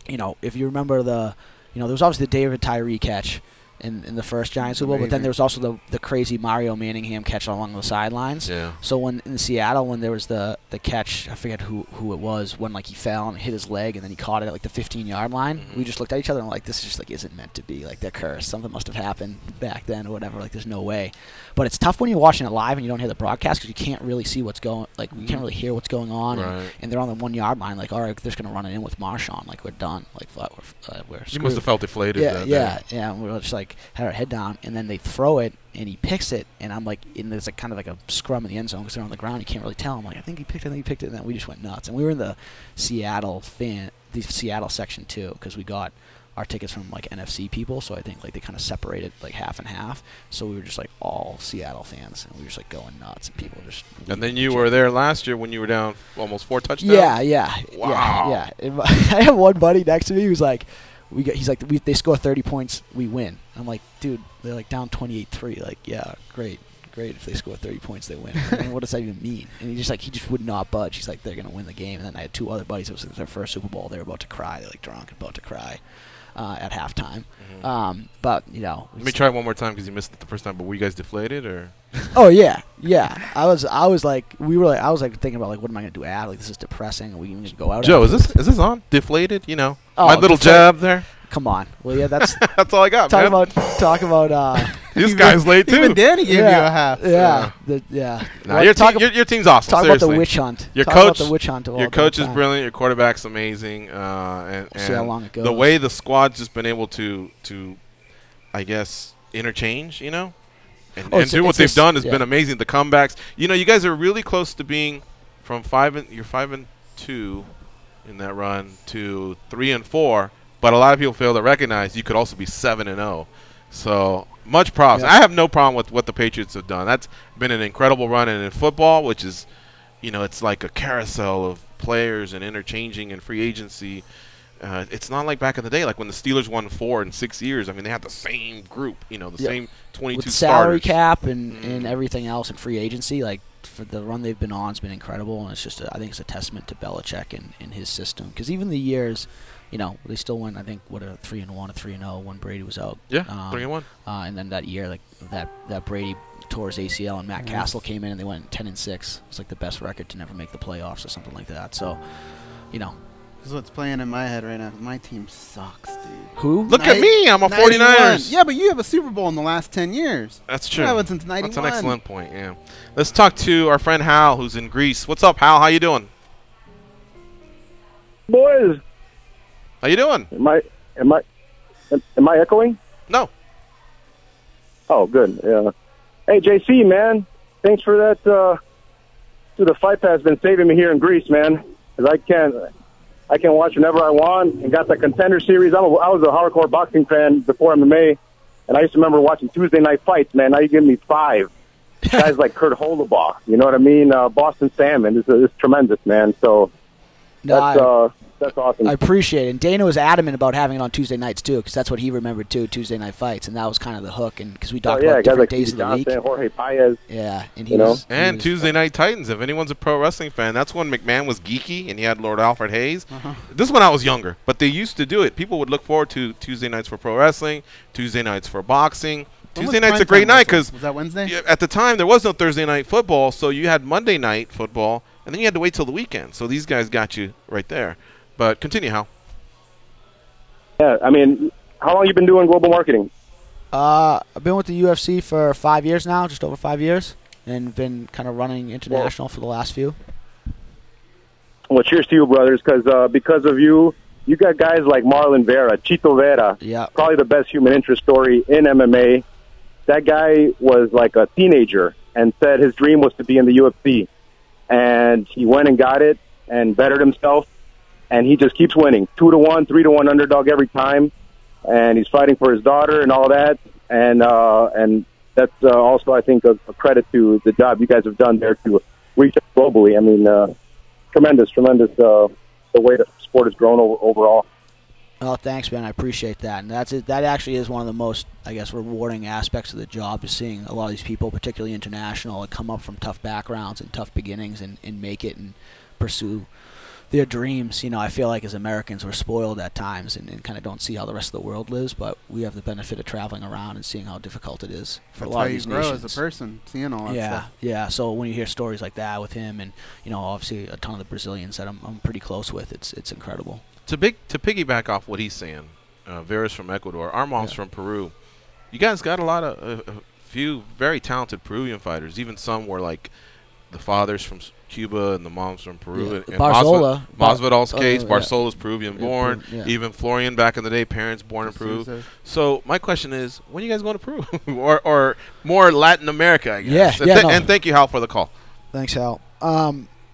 Speaker 9: you know, if you remember there was obviously the David Tyree catch in the first Giants Super Bowl, but then there was also the crazy Mario Manningham catch along the sidelines.
Speaker 2: Yeah.
Speaker 9: So when in Seattle, when there was the catch, I forget who it was, when like he fell and hit his leg and then he caught it at like the 15-yard line, we just looked at each other and like, this just like isn't meant to be. Like they're cursed. Something must have happened back then or whatever. Like there's no way. But it's tough when you're watching it live and you don't hear the broadcast because you can't really see what's going. Like you can't really hear what's going on.
Speaker 2: Right.
Speaker 9: And they're on the 1-yard line. Like, all right, they're just gonna run it in with Marshawn. Like we're done. Like we're screwed.
Speaker 2: You must have felt deflated.
Speaker 9: Yeah. And we were just like had our head down, and then they throw it and he picks it, and I'm like, and there's like kind of like a scrum in the end zone because they're on the ground. You can't really tell. I'm like, I think he picked it, and then we just went nuts. And we were in the Seattle section too because we got our tickets from like NFC people, so I think like they kind of separated like half and half. So we were just like all Seattle fans, and we were just like going nuts, and people just.
Speaker 2: And then you were there last year when you were down almost 4 touchdowns.
Speaker 9: Yeah.
Speaker 2: Wow.
Speaker 9: Yeah. I have one buddy next to me who's like, he's like, they score 30 points, we win. I'm like, dude, they're like down 28-3. Like, yeah, great. If they score 30 points, they win. I mean, what does that even mean? And he just would not budge. He's like, they're gonna win the game. And then I had 2 other buddies. It was their first Super Bowl. They were about to cry. They're like drunk, about to cry. At halftime. But let
Speaker 2: me try it one more time because you missed it the first time. But were you guys deflated or?
Speaker 9: Oh yeah. I was like, I was like thinking about like, what am I gonna do? Like this is depressing. Are we gonna go out?
Speaker 2: Joe, is this on? Deflated? My little jab there.
Speaker 9: Come on. Well, yeah, that's
Speaker 2: that's all I got.
Speaker 9: Talk about.
Speaker 2: This guy's late too.
Speaker 1: Even Danny gave you a half.
Speaker 9: Yeah.
Speaker 2: No, your team's awesome.
Speaker 9: Talk
Speaker 2: seriously.
Speaker 9: about the witch hunt.
Speaker 2: Your coach is brilliant. Your quarterback's amazing. And
Speaker 9: see how long it goes.
Speaker 2: The way the squad's just been able to I guess interchange, and do what they've done has been amazing. The comebacks. You guys are really close to being from 5-2 in that run to 3-4. But a lot of people fail to recognize you could also be 7-0. So much props. I have no problem with what the Patriots have done. That's been an incredible run. And in football, which is, it's like a carousel of players and interchanging and free agency. It's not like back in the day, like when the Steelers won 4 in 6 years. I mean, they had the same group, same 22
Speaker 9: with salary
Speaker 2: starters.
Speaker 9: Cap and everything else and free agency. Like for the run they've been on, it's been incredible. And it's just, I think it's a testament to Belichick and his system. Because even the years. They still went, I think, a 3-1, a 3-0 when Brady was out.
Speaker 2: Yeah, 3-1.
Speaker 9: And then that year, like that Brady tore his ACL and Matt Castle came in and they went 10-6. It's like the best record to never make the playoffs or something like that. So,
Speaker 1: This is what's playing in my head right now. My team sucks, dude.
Speaker 9: Who?
Speaker 2: Look at me. I'm a 49ers.
Speaker 1: Yeah, but you have a Super Bowl in the last 10 years.
Speaker 2: That's true.
Speaker 1: That was since 91.
Speaker 2: That's an excellent point, yeah. Let's talk to our friend Hal, who's in Greece. What's up, Hal? How you doing?
Speaker 7: Boys.
Speaker 2: How you doing?
Speaker 7: Am I echoing?
Speaker 2: No.
Speaker 7: Oh, good. Yeah. Hey, JC, man. Thanks for that. The fight pass has been saving me here in Greece, man. Because
Speaker 10: I can watch whenever I want, and got the Contender Series. I was a hardcore boxing fan before MMA, and I used to remember watching Tuesday night fights, man. Now you give me 5. Guys like Kurt Holobaugh, you know what I mean? Boston Salmon is tremendous, man. So that's awesome.
Speaker 9: I appreciate it. And Dana was adamant about having it on Tuesday nights, too, because that's what he remembered, too, Tuesday night fights. And that was kind of the hook. And because we talked about different
Speaker 10: like
Speaker 9: days of the week.
Speaker 10: Jorge Paez.
Speaker 9: Yeah. And
Speaker 2: And Tuesday Night Titans. If anyone's a pro wrestling fan, that's when McMahon was geeky and he had Lord Alfred Hayes. This is when I was younger. But they used to do it. People would look forward to Tuesday nights for pro wrestling, Tuesday nights for boxing. Tuesday night's a great night because
Speaker 1: was that Wednesday?
Speaker 2: At the time there was no Thursday night football, so you had Monday night football, and then you had to wait till the weekend. So these guys got you right there. But continue, Hal.
Speaker 10: Yeah, I mean, how long you been doing global marketing?
Speaker 9: I've been with the UFC for 5 years now, just over 5 years, and been kind of running international for the last few.
Speaker 10: Well, cheers to you, brothers, because of you got guys like Marlon Vera, Chito Vera, probably the best human interest story in MMA. That guy was like a teenager and said his dream was to be in the UFC. And he went and got it and bettered himself. And he just keeps winning. 2-1, 3-1 underdog every time. And he's fighting for his daughter and all that. And that's also, I think, a credit to the job you guys have done there to reach us globally. I mean, tremendous, the way the sport has grown overall.
Speaker 9: Oh, thanks, man. I appreciate that. And that's it. That actually is one of the most, I guess, rewarding aspects of the job, is seeing a lot of these people, particularly international, that come up from tough backgrounds and tough beginnings and make it and pursue their dreams. You know, I feel like as Americans we're spoiled at times and kind of don't see how the rest of the world lives, but we have the benefit of traveling around and seeing how difficult it is for a lot of these nations.
Speaker 1: That's how you grow as a person, seeing all that stuff.
Speaker 9: Yeah. So when you hear stories like that with him, and obviously a ton of the Brazilians that I'm pretty close with, it's incredible. To
Speaker 2: piggyback off what he's saying, Vera's from Ecuador, our mom's from Peru. You guys got a few very talented Peruvian fighters. Even some were like the fathers from Cuba and the moms from Peru.
Speaker 9: Yeah. Barzola.
Speaker 2: Masvidal's case, Barzola's Peruvian-born. Even Florian back in the day, parents born in Peru. So my question is, when are you guys going to Peru? or more Latin America, I guess. And thank you, Hal, for the call.
Speaker 9: Thanks, Hal.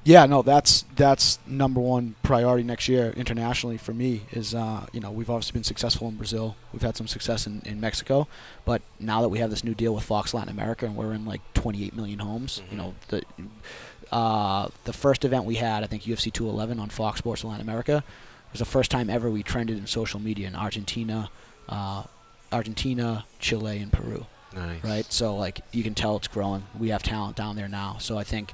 Speaker 9: That's number one priority next year internationally for me is, we've obviously been successful in Brazil. We've had some success in Mexico. But now that we have this new deal with Fox Latin America and we're in like 28 million homes, the first event we had, I think UFC 211 on Fox Sports Latin America, was the first time ever we trended in social media in Argentina, Chile, and Peru.
Speaker 2: Nice.
Speaker 9: Right? So, like, you can tell it's growing. We have talent down there now. So I think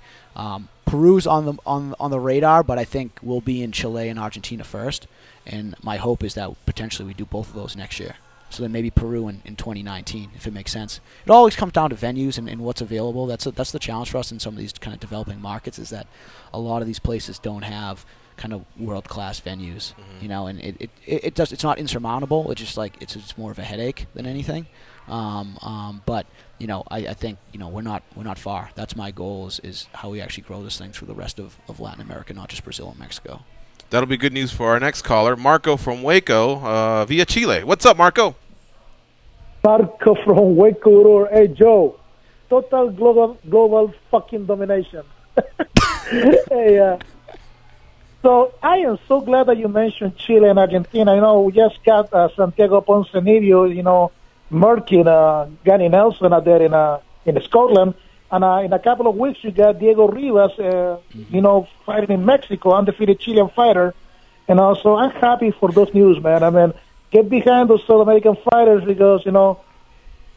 Speaker 9: Peru's on the radar, but I think we'll be in Chile and Argentina first. And my hope is that potentially we do both of those next year. So then maybe Peru in 2019, if it makes sense. It always comes down to venues and what's available. That's the challenge for us in some of these kind of developing markets, is that a lot of these places don't have kind of world-class venues, and it's not insurmountable. It's just like it's more of a headache than anything. But I think we're not far. That's my goal is how we actually grow this thing through the rest of Latin America, not just Brazil and Mexico.
Speaker 2: That'll be good news for our next caller, Marco from Waco, via Chile. What's up, Marco?
Speaker 11: Marco from Waco. Hey, Joe. Total global fucking domination. Hey, so I am so glad that you mentioned Chile and Argentina. We just got Santiago Ponzinibbio, murking Gary Nelson out there in Scotland. And in a couple of weeks, you got Diego Rivas, fighting in Mexico, undefeated Chilean fighter. And also, I'm happy for those news, man. I mean, get behind those South American fighters because,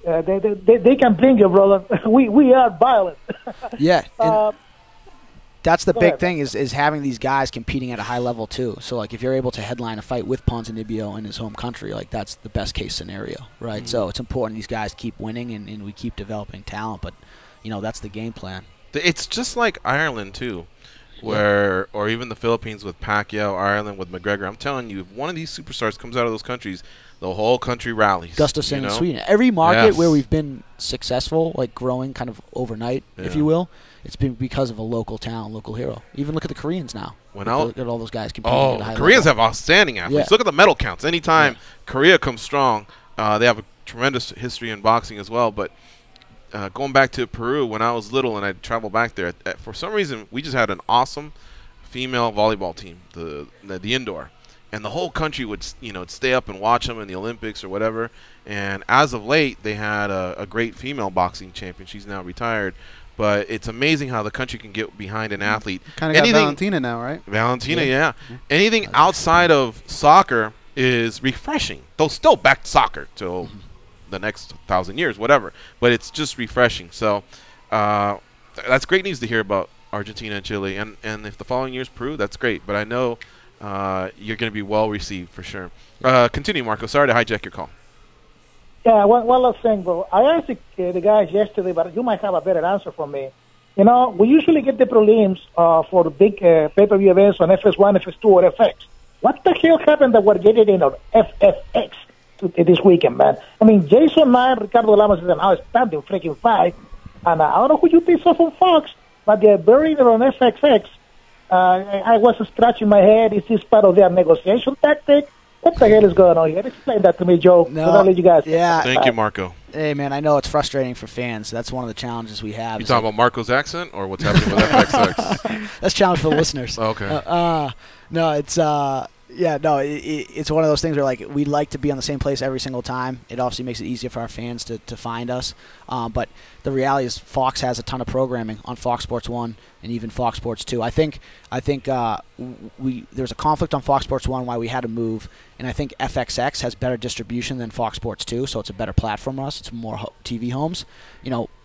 Speaker 11: they can bring you, brother. We are violent.
Speaker 9: Yeah. That's the big thing is having these guys competing at a high level, too. So, like, if you're able to headline a fight with Ponzinibbio in his home country, like, that's the best case scenario, right? So it's important these guys keep winning and we keep developing talent. But that's the game plan.
Speaker 2: It's just like Ireland, too, or even the Philippines with Pacquiao, Ireland with McGregor. I'm telling you, if one of these superstars comes out of those countries, the whole country rallies.
Speaker 9: Gustafsson in Sweden. Every market where we've been successful, like growing kind of overnight, if you will, it's been because of a local talent, local hero. Even look at the Koreans now. Look at all those guys competing at a high
Speaker 2: Koreans
Speaker 9: level.
Speaker 2: have outstanding athletes. Look at the medal counts. Anytime Korea comes strong, they have a tremendous history in boxing as well. But going back to Peru, when I was little and I'd travel back there, for some reason we just had an awesome female volleyball team, the indoor, and the whole country would stay up and watch them in the Olympics or whatever. And as of late, they had a great female boxing champion. She's now retired. But it's amazing how the country can get behind an athlete.
Speaker 1: Kind of got Valentina now, right?
Speaker 2: Valentina, yeah. Anything outside of soccer is refreshing. They'll still back soccer till the next 1,000 years, whatever. But it's just refreshing. So that's great news to hear about Argentina and Chile. And if the following years prove, that's great. But I know you're going to be well received for sure. Continue, Marco. Sorry to hijack your call.
Speaker 11: Yeah, one last thing, bro. I asked the guys yesterday, but you might have a better answer for me. We usually get the prelims for the big pay-per-view events on FS1, FS2, or FX. What the hell happened that we're getting in on FFX this weekend, man? I mean, Jason Knight, Ricardo Lamas is an outstanding freaking fight, and I don't know who you picked up on Fox, but they're buried it on FXX. I was scratching my head. Is this part of their negotiation tactic? What the hell is going on here? Explain that to me, Joe.
Speaker 9: No,
Speaker 11: I'll let you guys.
Speaker 9: Yeah.
Speaker 2: Thank you, Marco.
Speaker 9: Hey, man, I know it's frustrating for fans. That's one of the challenges we have.
Speaker 2: You talking about Marco's accent or what's happening with FXX?
Speaker 9: That's a challenge for the listeners.
Speaker 2: Okay.
Speaker 9: No, it's it's one of those things where we'd like to be on the same place every single time. It obviously makes it easier for our fans to find us. But the reality is Fox has a ton of programming on Fox Sports 1 and even Fox Sports 2. I think there's a conflict on Fox Sports 1 why we had to move, and I think FXX has better distribution than Fox Sports 2, so it's a better platform for us. It's more TV homes.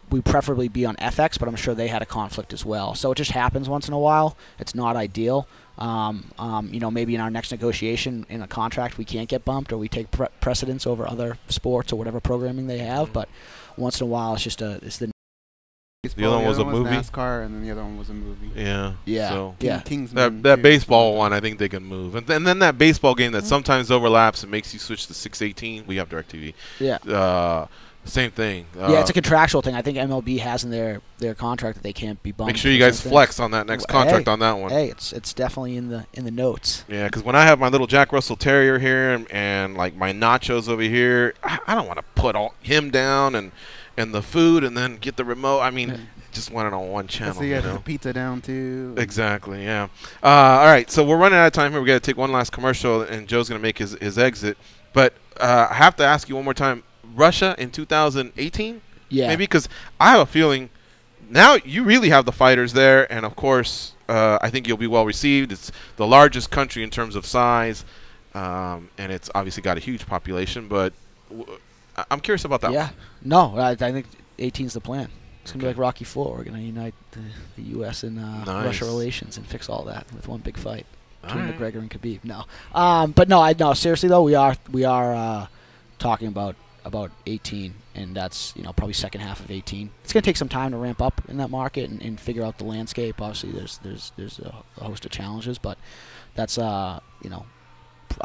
Speaker 9: We preferably be on FX, but I'm sure they had a conflict as well. So it just happens once in a while. It's not ideal. Maybe in our next negotiation in a contract we can't get bumped, or we take precedence over other sports or whatever programming they have. But once in a while, it's the
Speaker 2: other one was a movie.
Speaker 1: NASCAR, and then the other one was a movie.
Speaker 2: Yeah.
Speaker 9: Yeah.
Speaker 2: So
Speaker 9: yeah.
Speaker 2: That baseball one, I think they can move, and then that baseball game that sometimes overlaps and makes you switch to 618. We have DirecTV.
Speaker 9: Yeah.
Speaker 2: Same thing.
Speaker 9: Yeah, it's a contractual thing. I think MLB has in their contract that they can't be bumped.
Speaker 2: Make sure you guys flex on that next contract on that one.
Speaker 9: Hey, it's definitely in the notes.
Speaker 2: Yeah, because when I have my little Jack Russell Terrier here and like my nachos over here, I don't want to put him down and the food and then get the remote. I mean, just want it on one channel.
Speaker 1: So you got the pizza down too.
Speaker 2: Exactly. Yeah. All right. So we're running out of time here. We got to take one last commercial, and Joe's going to make his exit. But I have to ask you one more time. Russia in 2018?
Speaker 9: Yeah.
Speaker 2: Maybe, because I have a feeling now you really have the fighters there, and of course I think you'll be well received. It's the largest country in terms of size, and it's obviously got a huge population, but I'm curious about that one.
Speaker 9: No, I think 18's the plan. It's going to be like Rocky IV. We're going to unite the U.S. and Russia relations and fix all that with one big fight between McGregor and Khabib. No. But no, seriously, though, we are talking about 18, and that's probably second half of 18. It's going to take some time to ramp up in that market and figure out the landscape. Obviously, there's a host of challenges, but that's I'd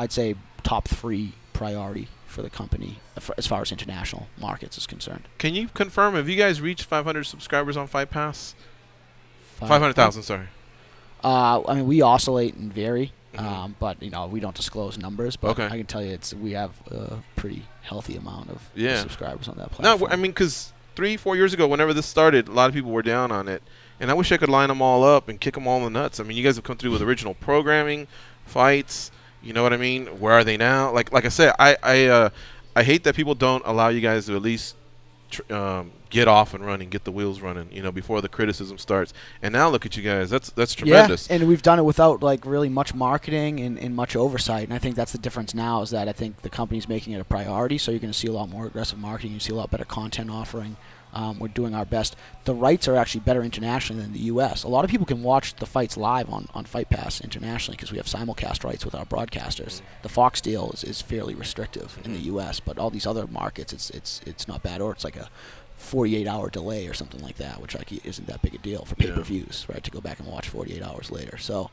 Speaker 9: say top 3 priority for the company as far as international markets is concerned.
Speaker 2: Can you confirm, have you guys reached 500 subscribers on Fight Pass? 500,000, sorry.
Speaker 9: I mean, we oscillate and vary. But we don't disclose numbers. But
Speaker 2: okay.
Speaker 9: I can tell you we have a pretty healthy amount of subscribers on that
Speaker 2: No,
Speaker 9: platform.
Speaker 2: I mean, because 3-4 years ago, whenever this started, a lot of people were down on it, and I wish I could line them all up and kick them all in the nuts. I mean, you guys have come through with original programming, fights. You know what I mean? Where are they now? Like I said, I hate that people don't allow you guys to at least get off and running, get the wheels running, before the criticism starts. And now look at you guys. That's tremendous.
Speaker 9: Yeah, and we've done it without really much marketing and much oversight. And I think that's the difference now, is that I think the company's making it a priority. So you're going to see a lot more aggressive marketing. You see a lot better content offering. We're doing our best. The rights are actually better internationally than the U.S. A lot of people can watch the fights live on Fight Pass internationally because we have simulcast rights with our broadcasters. The Fox deal is fairly restrictive in the U.S., but all these other markets, it's not bad, or it's like a 48-hour delay or something like that, which isn't that big a deal for pay-per-views, right? To go back and watch 48 hours later. So,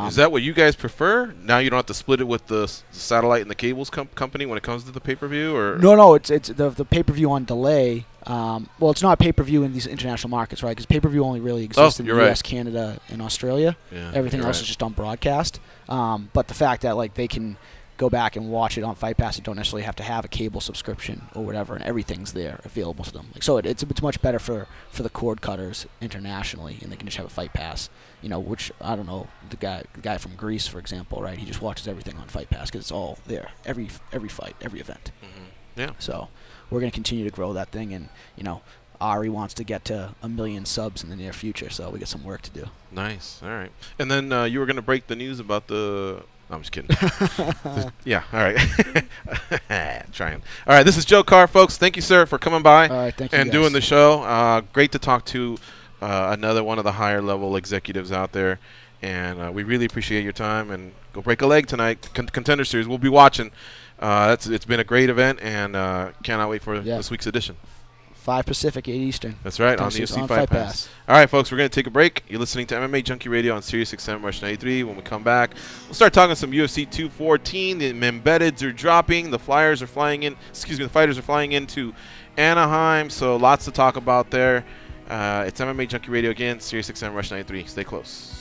Speaker 2: is that what you guys prefer? Now you don't have to split it with the satellite and the cables company when it comes to the pay-per-view, or
Speaker 9: no, it's the pay-per-view on delay. Well, it's not pay-per-view in these international markets, right? Because pay-per-view only really exists in the U.S., Canada, and Australia.
Speaker 2: Yeah,
Speaker 9: everything else is just on broadcast. But the fact that they can go back and watch it on Fight Pass and don't necessarily have to have a cable subscription or whatever, and everything's there available to them. Like, so it's much better for the cord cutters internationally, and they can just have a Fight Pass. Which I don't know, the guy from Greece, for example, right? He just watches everything on Fight Pass because it's all there, every fight, every event.
Speaker 2: Mm-hmm. Yeah.
Speaker 9: So we're going to continue to grow that thing, and Ari wants to get to 1 million subs in the near future, so we got some work to do.
Speaker 2: Nice. All right. And then you were going to break the news about the... No, I'm just kidding. Yeah, all right. Trying. All right, this is Joe Carr, folks. Thank you, sir, for coming by and doing the show. Great to talk to another one of the higher-level executives out there. And we really appreciate your time. And go break a leg tonight. Contender Series. We'll be watching. It's been a great event, and cannot wait for this week's edition.
Speaker 9: 5 Pacific, 8 Eastern.
Speaker 2: That's right, on the UFC Fight Pass. All right, folks, we're going to take a break. You're listening to MMA Junkie Radio on Sirius XM Rush 93. When we come back, we'll start talking some UFC 214. The embeddeds are dropping. The flyers are flying in. The fighters are flying into Anaheim. So lots to talk about there. It's MMA Junkie Radio again, Sirius XM Rush 93. Stay close.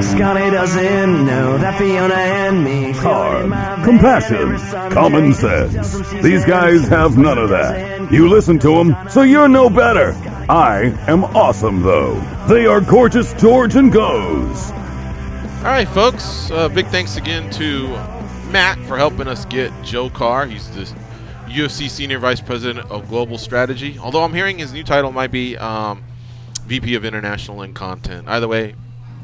Speaker 12: Scotty doesn't know that Fiona and me.
Speaker 6: Carr, compassion, common sense. These guys have none of that. You listen to them, so you're no better. I am awesome, though. They are Gorgeous George and Goes.
Speaker 2: All right, folks. Big thanks again to Matt for helping us get Joe Carr. He's the UFC Senior Vice President of Global Strategy. Although I'm hearing his new title might be VP of International and Content. Either way,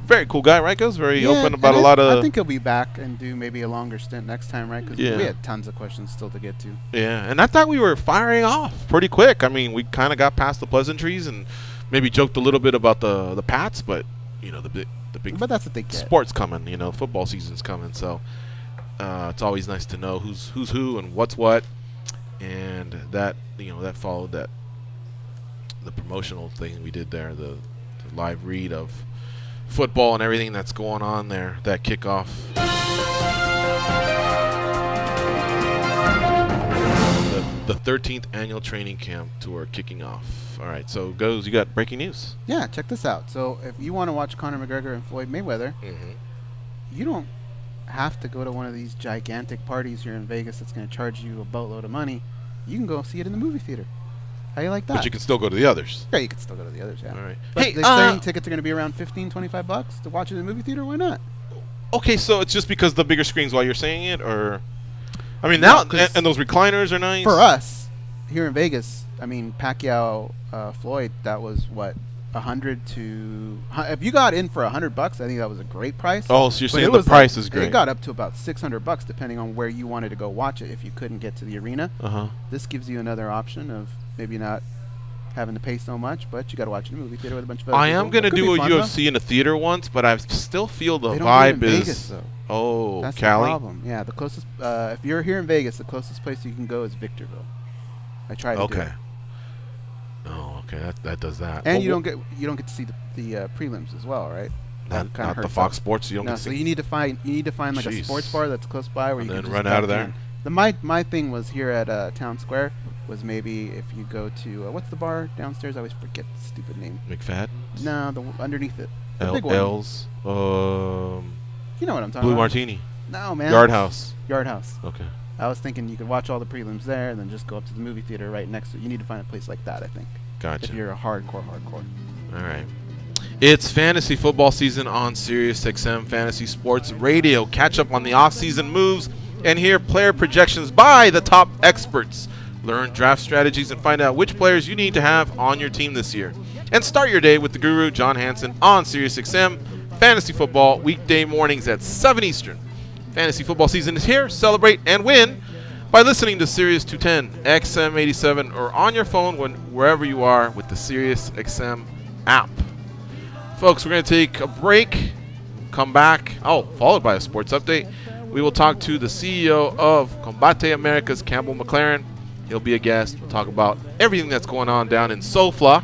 Speaker 2: very cool guy, right? Goes very open about a lot of...
Speaker 1: I think he'll be back and do maybe a longer stint next time, right? Because we had tons of questions still to get to.
Speaker 2: Yeah, and I thought we were firing off pretty quick. I mean, we kind of got past the pleasantries and maybe joked a little bit about the Pats, but, you know, the big
Speaker 1: but that's what they get.
Speaker 2: Sport's coming, you know, football season's coming, so it's always nice to know who's who and what's what, and that, you know, that followed the promotional thing we did there, the live read of football and everything that's going on there, that kickoff. The 13th annual training camp tour kicking off. All right, so Goes, you got breaking news.
Speaker 1: Yeah, check this out. So if you want to watch Conor McGregor and Floyd Mayweather, you don't have to go to one of these gigantic parties here in Vegas that's going to charge you a boatload of money. You can go see it in the movie theater. How you like that?
Speaker 2: But you can still go to the others.
Speaker 1: Yeah, you can still go to the others, yeah.
Speaker 2: All right.
Speaker 1: But
Speaker 2: Hey,
Speaker 1: they're saying tickets are going to be around $15, $25 to watch it in the movie theater. Why not?
Speaker 2: Okay, so it's just because the bigger screens while you're saying it, or... I mean, now, and those recliners are nice.
Speaker 1: For us, here in Vegas, I mean, Pacquiao, Floyd, that was, what, 100 to... If you got in for $100, I think that was a great price.
Speaker 2: Oh, so you're saying the price is great.
Speaker 1: It got up to about $600, depending on where you wanted to go watch it if you couldn't get to the arena. This gives you another option of maybe not having to pay so much, but you got to watch it in a movie theater with a bunch of other
Speaker 2: I
Speaker 1: people.
Speaker 2: am going to do a UFC in a theater once, but I still feel the vibe is...
Speaker 1: Vegas, though.
Speaker 2: Oh,
Speaker 1: that's
Speaker 2: Cali?
Speaker 1: the problem. Yeah, the closest... if you're here in Vegas, the closest place you can go is Victorville. I tried to do it.
Speaker 2: Oh, okay. That does that.
Speaker 1: And you don't get to see the prelims as well, right?
Speaker 2: Not the Fox Sports. You don't get to
Speaker 1: so
Speaker 2: see.
Speaker 1: You need to find like a sports bar that's close by where you can
Speaker 2: then
Speaker 1: just
Speaker 2: run out of there.
Speaker 1: My thing was here at Town Square was maybe if you go to what's the bar downstairs? I always forget the stupid name.
Speaker 2: McFadden's?
Speaker 1: No, the underneath it. The big
Speaker 2: L's.
Speaker 1: You know what I'm talking
Speaker 2: Blue
Speaker 1: about.
Speaker 2: Martini.
Speaker 1: No, man.
Speaker 2: Yard House.
Speaker 1: Okay. I was thinking you could watch all the prelims there and then just go up to the movie theater right next to it. You need to find a place like that, I think.
Speaker 2: Gotcha.
Speaker 1: If you're a hardcore.
Speaker 2: All right. It's fantasy football season on SiriusXM Fantasy Sports Radio. Catch up on the off-season moves and hear player projections by the top experts. Learn draft strategies and find out which players you need to have on your team this year. And start your day with the guru, John Hansen, on SiriusXM Fantasy Football, weekday mornings at 7 Eastern. Fantasy football season is here. Celebrate and win by listening to Sirius 210, XM87, or on your phone wherever you are with the SiriusXM app. Folks, we're going to take a break, come back, followed by a sports update. We will talk to the CEO of Combate Americas, Campbell McLaren. He'll be a guest. We'll talk about everything that's going on down in SoFla,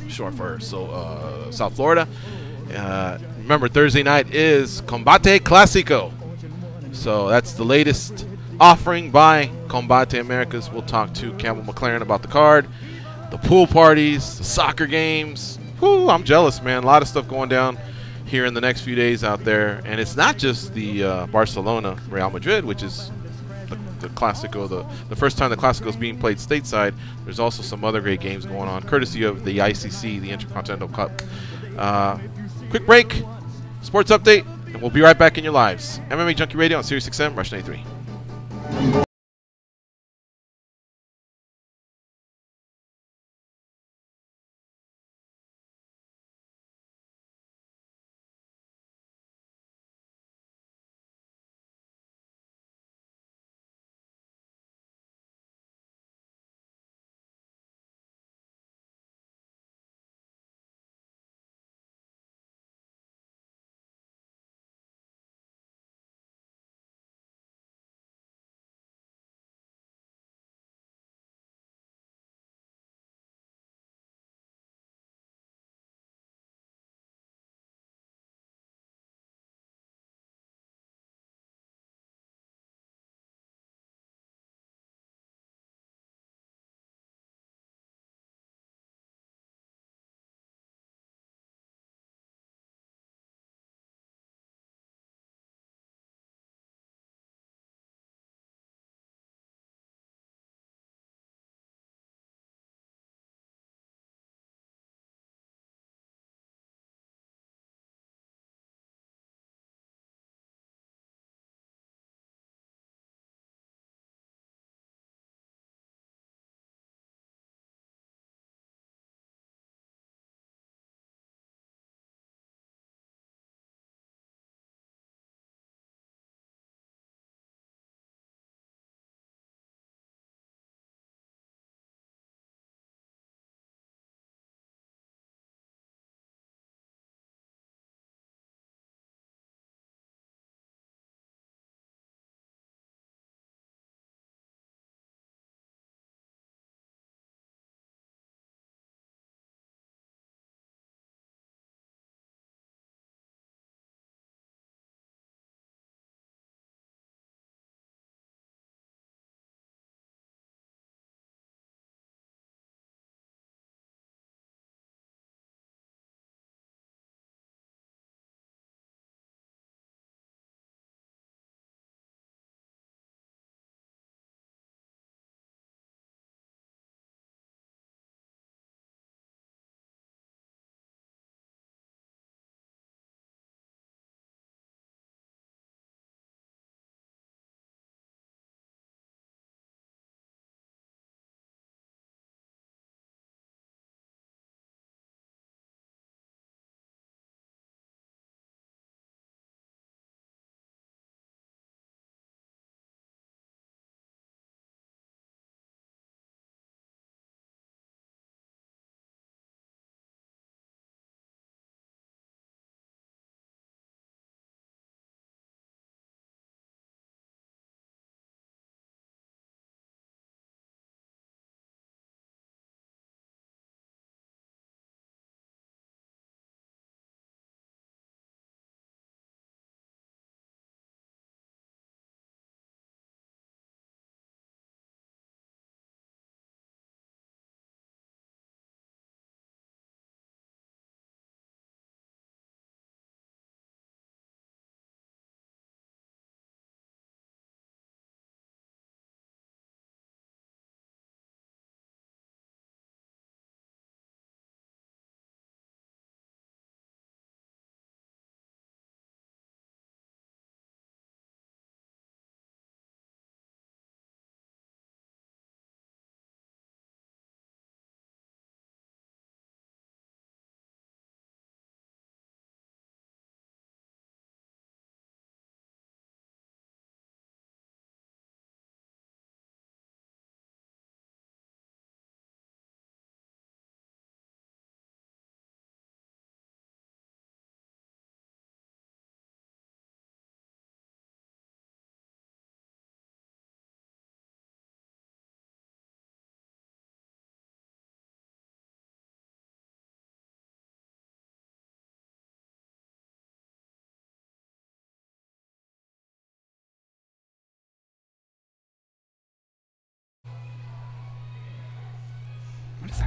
Speaker 2: short for South Florida. Remember, Thursday night is Combate Clásico. So that's the latest offering by Combate Americas. We'll talk to Campbell McLaren about the card, the pool parties, the soccer games. Whew, I'm jealous, man. A lot of stuff going down here in the next few days out there. And it's not just the Barcelona Real Madrid, which is the Clásico, the first time the Clásico is being played stateside. There's also some other great games going on, courtesy of the ICC, the Intercontinental Cup. Quick break, sports update, and we'll be right back in your lives. MMA Junkie Radio on SiriusXM, Rush 93.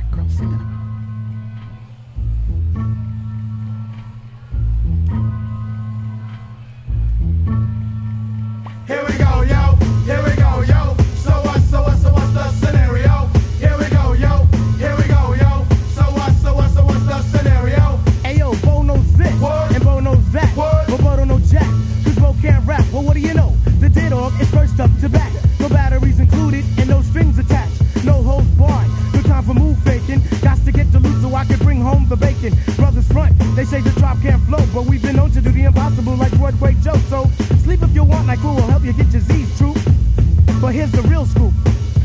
Speaker 1: That girl singing.
Speaker 13: Here we go, yo. Here we go, yo. So what's the scenario? Here we go, yo. Here we go, yo. So what's the scenario?
Speaker 14: Ayo, Bo knows this, and Bo knows that, but Bo don't know jack, cause Bo can't rap. Well, what do you know? The dead dog is first up to bat. No batteries included and no strings attached. No holds barred. No time for move faking. Got to get the loot so I can bring home the bacon. Brothers front, they say the drop can't flow, but we've been known to do the impossible like Broadway Joe. So sleep if you want, like who will help you get your Z's true. But here's the real scoop.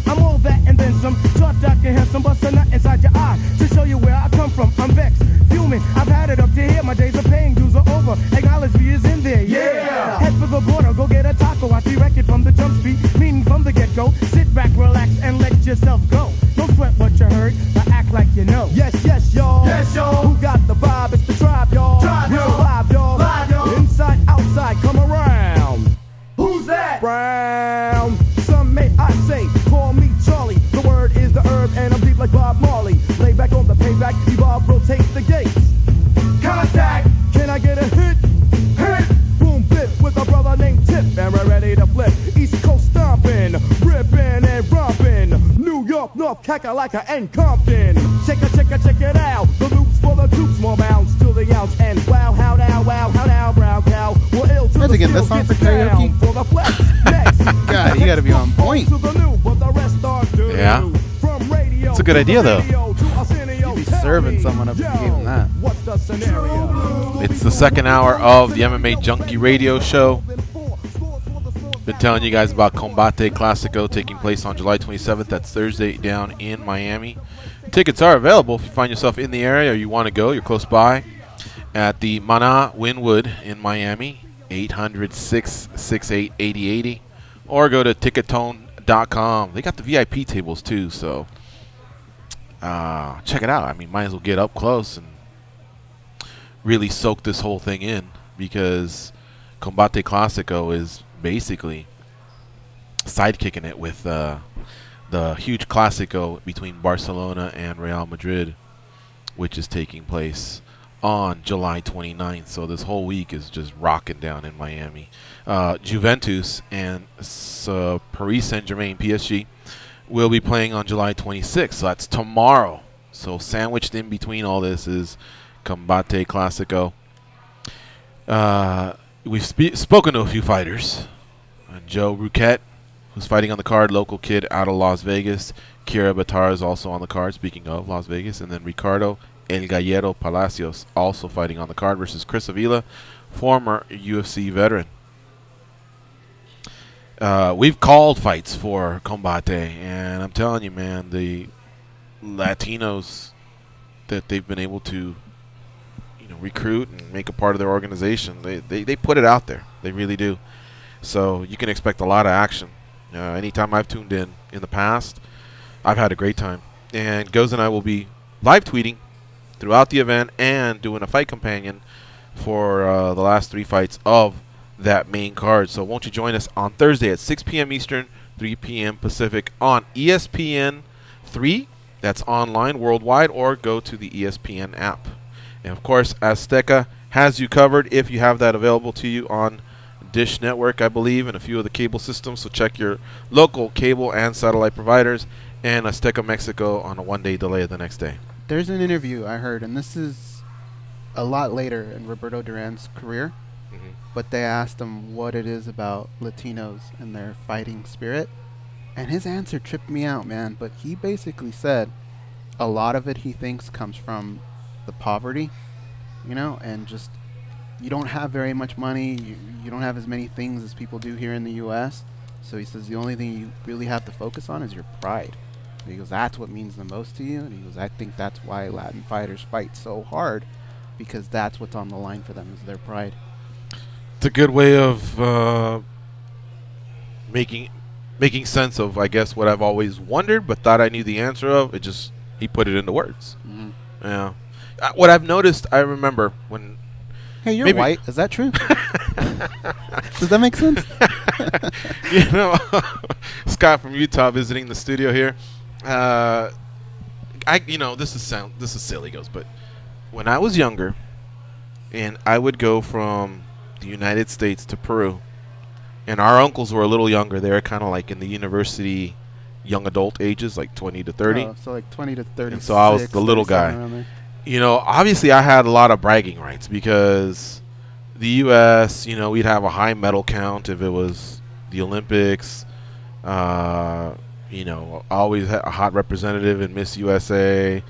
Speaker 14: I'm all that and then some. Short, dark, and handsome, bust a nut inside your eye to show you where I come from. I'm vexed, fuming. I've had it up to here. My days of paying dues are over. Acknowledge me is in there. Yeah. Head for the border, go get a taco. I see record from the jump street, meaning from the get-go. Sit back, relax, and let yourself go. Don't sweat what you heard, but act like you know.
Speaker 13: Yes, y'all. Yes, y'all.
Speaker 14: Who got the vibe? It's the tribe, y'all.
Speaker 13: Tribe,
Speaker 14: Real
Speaker 13: y'all.
Speaker 14: live, y'all.
Speaker 13: Live, y'all.
Speaker 14: Inside, outside, come around.
Speaker 13: Who's that?
Speaker 14: Brown. Some may I say, call me Charlie. The word is the herb, and I'm deep like Bob Marley. Lay back on the payback, evolve, rotate the gates.
Speaker 13: Contact.
Speaker 14: Can I get a hit?
Speaker 13: Hit.
Speaker 14: Boom, bit with a brother named Tip, and we're ready to flip. East Coast stomping, ripping and romping. New York, North, Kakalaka, and Compton. Check it out. The loops for the troops, more bounds to the ounce. And wow, how now, brown cow. We're ill to
Speaker 1: Let's
Speaker 14: the
Speaker 1: get this
Speaker 14: skill,
Speaker 1: song for
Speaker 14: get down
Speaker 1: karaoke.
Speaker 14: for the flex. Next.
Speaker 1: God, you gotta be on point.
Speaker 14: To the new, but the rest are due.
Speaker 2: Yeah.
Speaker 14: From radio
Speaker 2: It's a good idea, though.
Speaker 1: You'd be serving someone up if you gave them that.
Speaker 14: What's the scenario?
Speaker 2: It's the second hour of the MMA Junkie Radio Show. Been telling you guys about Combate Classico taking place on July 27th. That's Thursday down in Miami. Tickets are available if you find yourself in the area or you want to go. You're close by at the Mana Wynwood in Miami, 800-668-8080. Or go to Ticketone.com. They got the VIP tables too, so check it out. I mean, might as well get up close and really soak this whole thing in, because Combate Classico is basically sidekicking it with the huge Classico between Barcelona and Real Madrid, which is taking place on July 29th. So this whole week is just rocking down in Miami. Juventus and Paris Saint-Germain, PSG, will be playing on July 26th. So that's tomorrow. So sandwiched in between all this is Combate Classico. We've spoken to a few fighters. Joe Ruquette, who's fighting on the card, local kid out of Las Vegas. Kira Batar is also on the card, speaking of Las Vegas. And then Ricardo El Gallero Palacios, also fighting on the card, versus Chris Avila, former UFC veteran. We've called fights for Combate, and I'm telling you, man, the Latinos that they've been able to recruit and make a part of their organization, they put it out there. They really do. So you can expect a lot of action. Anytime I've tuned in the past, I've had a great time. And Goz and I will be live tweeting throughout the event and doing a fight companion for the last 3 fights of that main card. So won't you join us on Thursday at 6 p.m. Eastern, 3 p.m. Pacific on ESPN 3. That's online worldwide, or go to the ESPN app. And of course, Azteca has you covered if you have that available to you on Dish Network, I believe, and a few of the cable systems. So check your local cable and satellite providers, and Azteca Mexico on a 1-day delay the next day.
Speaker 1: There's an interview I heard, and this is a lot later in Roberto Duran's career, but they asked him what it is about Latinos and their fighting spirit, and his answer tripped me out, man. But he basically said a lot of it he thinks comes from the poverty, and just you don't have very much money, you don't have as many things as people do here in the U.S., so he says the only thing you really have to focus on is your pride. He goes, that's what means the most to you, and he goes, I think that's why Latin fighters fight so hard, because that's what's on the line for them, is their pride.
Speaker 2: It's a good way of making sense of, I guess, what I've always wondered but thought I knew the answer of. He put it into words. Yeah. What I've noticed, I remember when...
Speaker 1: Hey, you're white. Is that true? Does that make sense?
Speaker 2: Scott from Utah visiting the studio here. this is silly, but when I was younger, and I would go from the United States to Peru, and our uncles were a little younger. They were kind of like in the university, young adult ages, like 20 to 30.
Speaker 1: Oh, so like 20 to 30.
Speaker 2: And so I was the little guy. Obviously I had a lot of bragging rights because the U.S., we'd have a high medal count if it was the Olympics. Always had a hot representative in Miss USA.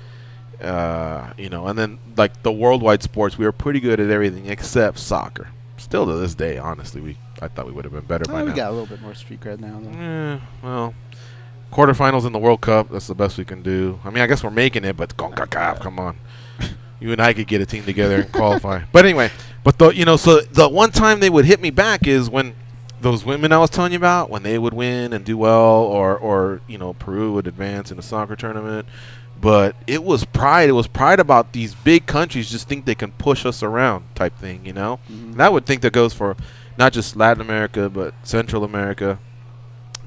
Speaker 2: And then like the worldwide sports, we were pretty good at everything except soccer. Still to this day, honestly, I thought we would have been better by now.
Speaker 1: We got a little bit more street cred now, though.
Speaker 2: Well, quarterfinals in the World Cup, that's the best we can do. I mean, I guess we're making it, but come on. You and I could get a team together and qualify. But anyway, so the one time they would hit me back is when those women I was telling you about, when they would win and do well, or Peru would advance in a soccer tournament. But it was pride. It was pride about these big countries just think they can push us around type thing, Mm-hmm. And I would think that goes for not just Latin America, but Central America,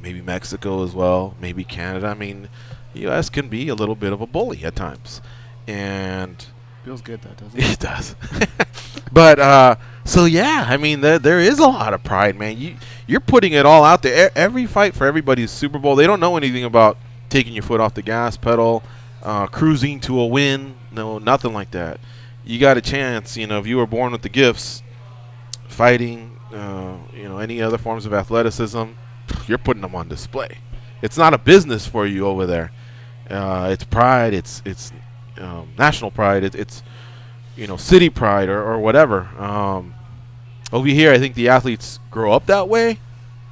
Speaker 2: maybe Mexico as well, maybe Canada. I mean, the U.S. can be a little bit of a bully at times. And
Speaker 1: feels good, though, doesn't it?
Speaker 2: It does. But, so, yeah, I mean, there is a lot of pride, man. You're putting it all out there. Every fight for everybody is Super Bowl. They don't know anything about taking your foot off the gas pedal, cruising to a win. No, nothing like that. You got a chance, if you were born with the gifts, fighting, any other forms of athleticism, you're putting them on display. It's not a business for you over there. It's pride. It's national pride. It's city pride or whatever. Over here, I think the athletes grow up that way,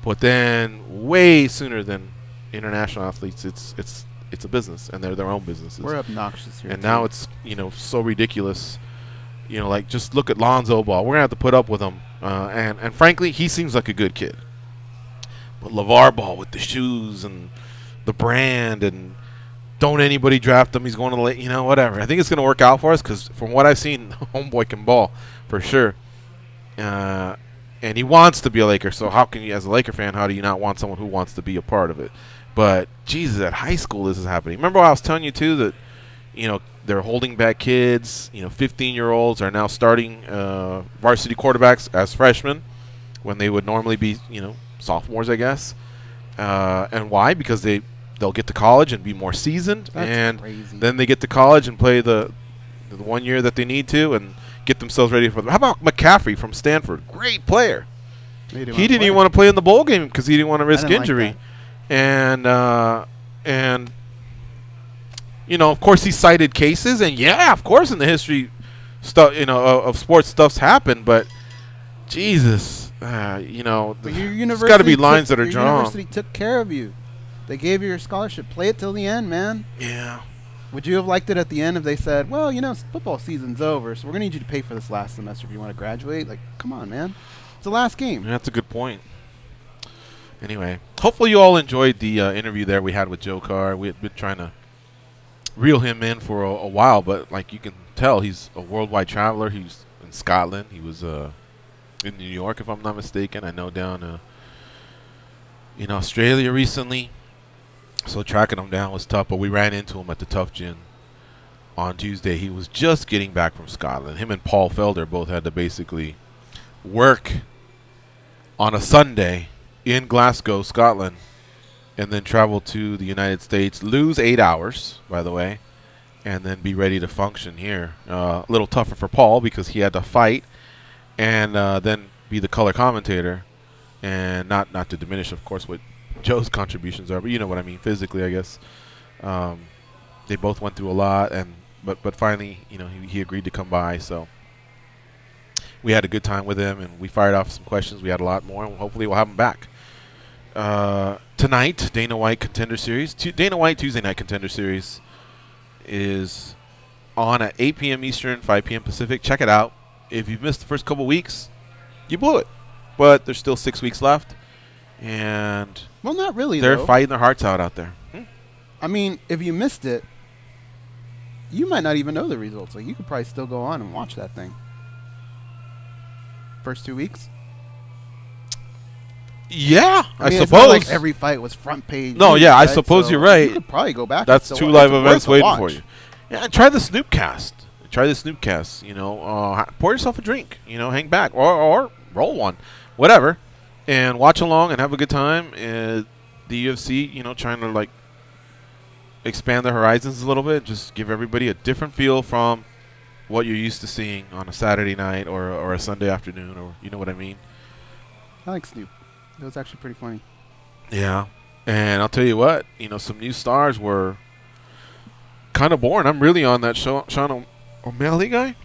Speaker 2: but then way sooner than international athletes, it's a business, and they're their own businesses.
Speaker 1: We're obnoxious here.
Speaker 2: And now it's so ridiculous. Like just look at Lonzo Ball. We're gonna have to put up with him. And frankly, he seems like a good kid. But LeVar Ball with the shoes and the brand, and don't anybody draft him. He's going to whatever. I think it's gonna work out for us because from what I've seen, homeboy can ball for sure. And he wants to be a Laker. So how can you, as a Laker fan, how do you not want someone who wants to be a part of it? But Jesus, at high school this is happening. Remember I was telling you too that they're holding back kids. 15-year-olds are now starting varsity quarterbacks as freshmen when they would normally be sophomores, I guess. And why? Because they'll get to college and be more seasoned.
Speaker 1: That's
Speaker 2: and
Speaker 1: crazy.
Speaker 2: Then they get to college and play the 1 year that they need to and get themselves ready for them. How about McCaffrey from Stanford? Great player. He didn't even want to play in the bowl game because he didn't want to risk injury.
Speaker 1: Like
Speaker 2: and of course he cited cases, and of course in the history stuff of sports stuff's happened, but Jesus, there's got to be lines that are drawn.
Speaker 1: Your university took care of you. They gave you your scholarship. Play it till the end, man.
Speaker 2: Yeah.
Speaker 1: Would you have liked it at the end if they said, well, football season's over, so we're going to need you to pay for this last semester if you want to graduate? Like, come on, man. It's the last game.
Speaker 2: Yeah, that's a good point. Anyway, hopefully you all enjoyed the interview there we had with Joe Carr. We had been trying to reel him in for a while, but like you can tell, he's a worldwide traveler. He's in Scotland. He was in New York, if I'm not mistaken. I know down in Australia recently. So tracking him down was tough, but we ran into him at the Tough Gin on Tuesday. He was just getting back from Scotland. Him and Paul Felder both had to basically work on a Sunday in Glasgow, Scotland, and then travel to the United States, lose 8 hours, by the way, and then be ready to function here. A little tougher for Paul because he had to fight and then be the color commentator, and not to diminish, of course, what Joe's contributions are, but you know what I mean, physically, I guess. They both went through a lot, but finally, he agreed to come by, so we had a good time with him, and we fired off some questions. We had a lot more, and hopefully we'll have him back. Tonight, Dana White Contender Series. Dana White Tuesday Night Contender Series is on at 8 p.m. Eastern, 5 p.m. Pacific. Check it out. If you've missed the first couple weeks, you blew it. But there's still 6 weeks left, and
Speaker 1: well, not really.
Speaker 2: They're
Speaker 1: though.
Speaker 2: fighting their hearts out there.
Speaker 1: I mean, if you missed it, you might not even know the results. Like, you could probably still go on and watch that thing. First 2 weeks.
Speaker 2: Yeah,
Speaker 1: I
Speaker 2: suppose.
Speaker 1: It's not like every fight was front page.
Speaker 2: No,
Speaker 1: news,
Speaker 2: yeah, I
Speaker 1: right?
Speaker 2: suppose
Speaker 1: so
Speaker 2: you're right.
Speaker 1: You could probably go back.
Speaker 2: That's
Speaker 1: and
Speaker 2: 2
Speaker 1: still
Speaker 2: live
Speaker 1: watch.
Speaker 2: events
Speaker 1: It's worth a
Speaker 2: waiting for
Speaker 1: watch.
Speaker 2: you. Yeah, try the Snoopcast. Try the Snoopcast. You know, pour yourself a drink. You know, hang back or roll one, whatever, and watch along and have a good time. The UFC, you know, trying to like expand their horizons a little bit, just give everybody a different feel from what you're used to seeing on a Saturday night or a Sunday afternoon, or you know what I mean.
Speaker 1: I like Snoop. It was actually pretty funny.
Speaker 2: Yeah, and I'll tell you what, you know, some new stars were kind of boring. I'm really on that Sean O'Malley guy.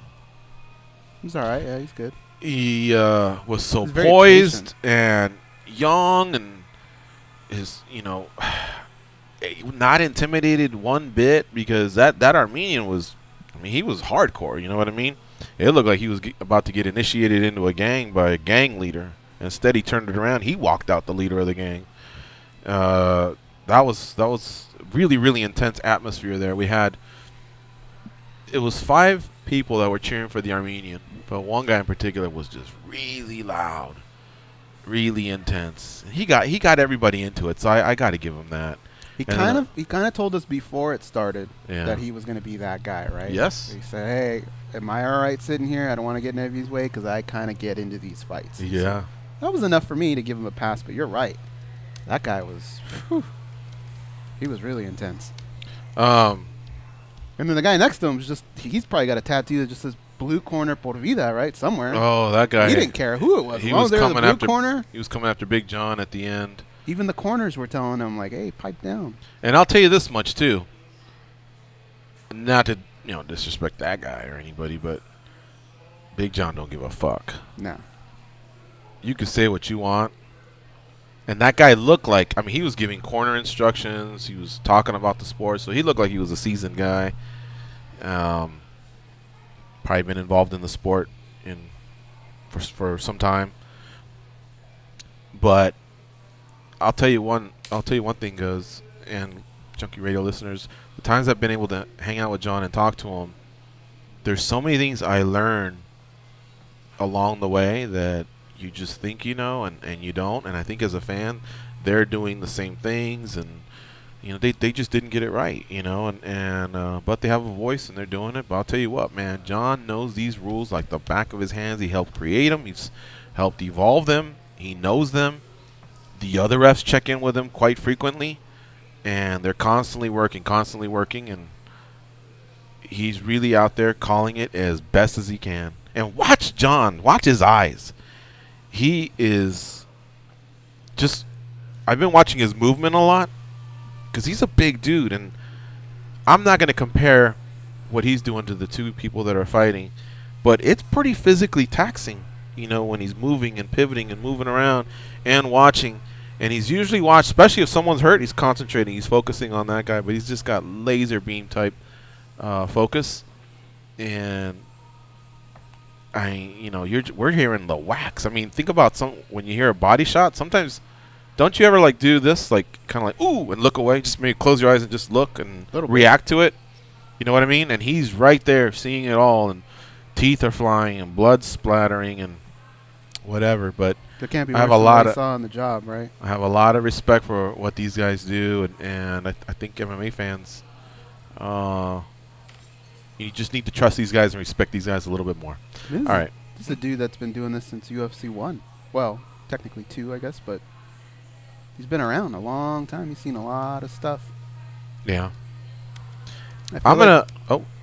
Speaker 1: He's all right. Yeah, he's good.
Speaker 2: He was so poised and young, and is, you know, not intimidated one bit, because that Armenian was, I mean, he was hardcore. You know what I mean? It looked like he was about to get initiated into a gang by a gang leader. Instead, he turned it around. He walked out the leader of the gang. That was really, really intense atmosphere there. It was 5 people that were cheering for the Armenian, but one guy in particular was just really loud, really intense. He got everybody into it, so I got to give him that. He kind
Speaker 1: of told us before it started that he was going to be that guy, right?
Speaker 2: Yes.
Speaker 1: He said, "Hey, am I all right sitting here? I don't want to get in anybody's way because I kind of get into these fights."
Speaker 2: Yeah.
Speaker 1: So that was enough for me to give him a pass, but you're right. That guy was, he was really intense. And then the guy next to him was he's probably got a tattoo that just says "Blue Corner Por Vida" right somewhere.
Speaker 2: Oh, that guy.
Speaker 1: He didn't care who it was.
Speaker 2: He was coming after
Speaker 1: corner.
Speaker 2: He was coming after Big John at the end.
Speaker 1: Even the corners were telling him, like, "Hey, pipe down."
Speaker 2: And I'll tell you this much too. Not to disrespect that guy or anybody, but Big John don't give a fuck.
Speaker 1: No.
Speaker 2: You can say what you want. And that guy looked like, I mean, he was giving corner instructions. He was talking about the sport, so he looked like he was a seasoned guy. Probably been involved in the sport for some time. But I'll tell you one thing, guys, and Junkie Radio listeners, the times I've been able to hang out with John and talk to him, there's so many things I learn along the way that you just think you know and you don't. And I think as a fan, they're doing the same things, and they just didn't get it right, and but they have a voice and they're doing it. But I'll tell you what, man, John knows these rules like the back of his hands. He helped create them. He's helped evolve them. He knows them. The other refs check in with him quite frequently, and they're constantly working, and he's really out there calling it as best as he can. And watch John, watch his eyes. He is just, I've been watching his movement a lot because he's a big dude, and I'm not going to compare what he's doing to the 2 people that are fighting, but it's pretty physically taxing, when he's moving and pivoting and moving around and watching. And he's usually watched, especially if someone's hurt, he's concentrating, he's focusing on that guy, but he's just got laser beam type focus. And we're hearing the whacks. I mean, think about when you hear a body shot, sometimes don't you ever like do this, like kind of like ooh and look away, just maybe close your eyes and just look and react to it. You know what I mean? And he's right there seeing it all, and teeth are flying and blood splattering and whatever. But
Speaker 1: there can't be
Speaker 2: I have
Speaker 1: worse
Speaker 2: a lot
Speaker 1: than
Speaker 2: of
Speaker 1: saw on the job, right?
Speaker 2: I have a lot of respect for what these guys do, and I think MMA fans, you just need to trust these guys and respect these guys a little bit more. All right.
Speaker 1: This is a dude that's been doing this since UFC 1. Well, technically 2, I guess, but he's been around a long time. He's seen a lot of stuff.
Speaker 2: Yeah. Oh,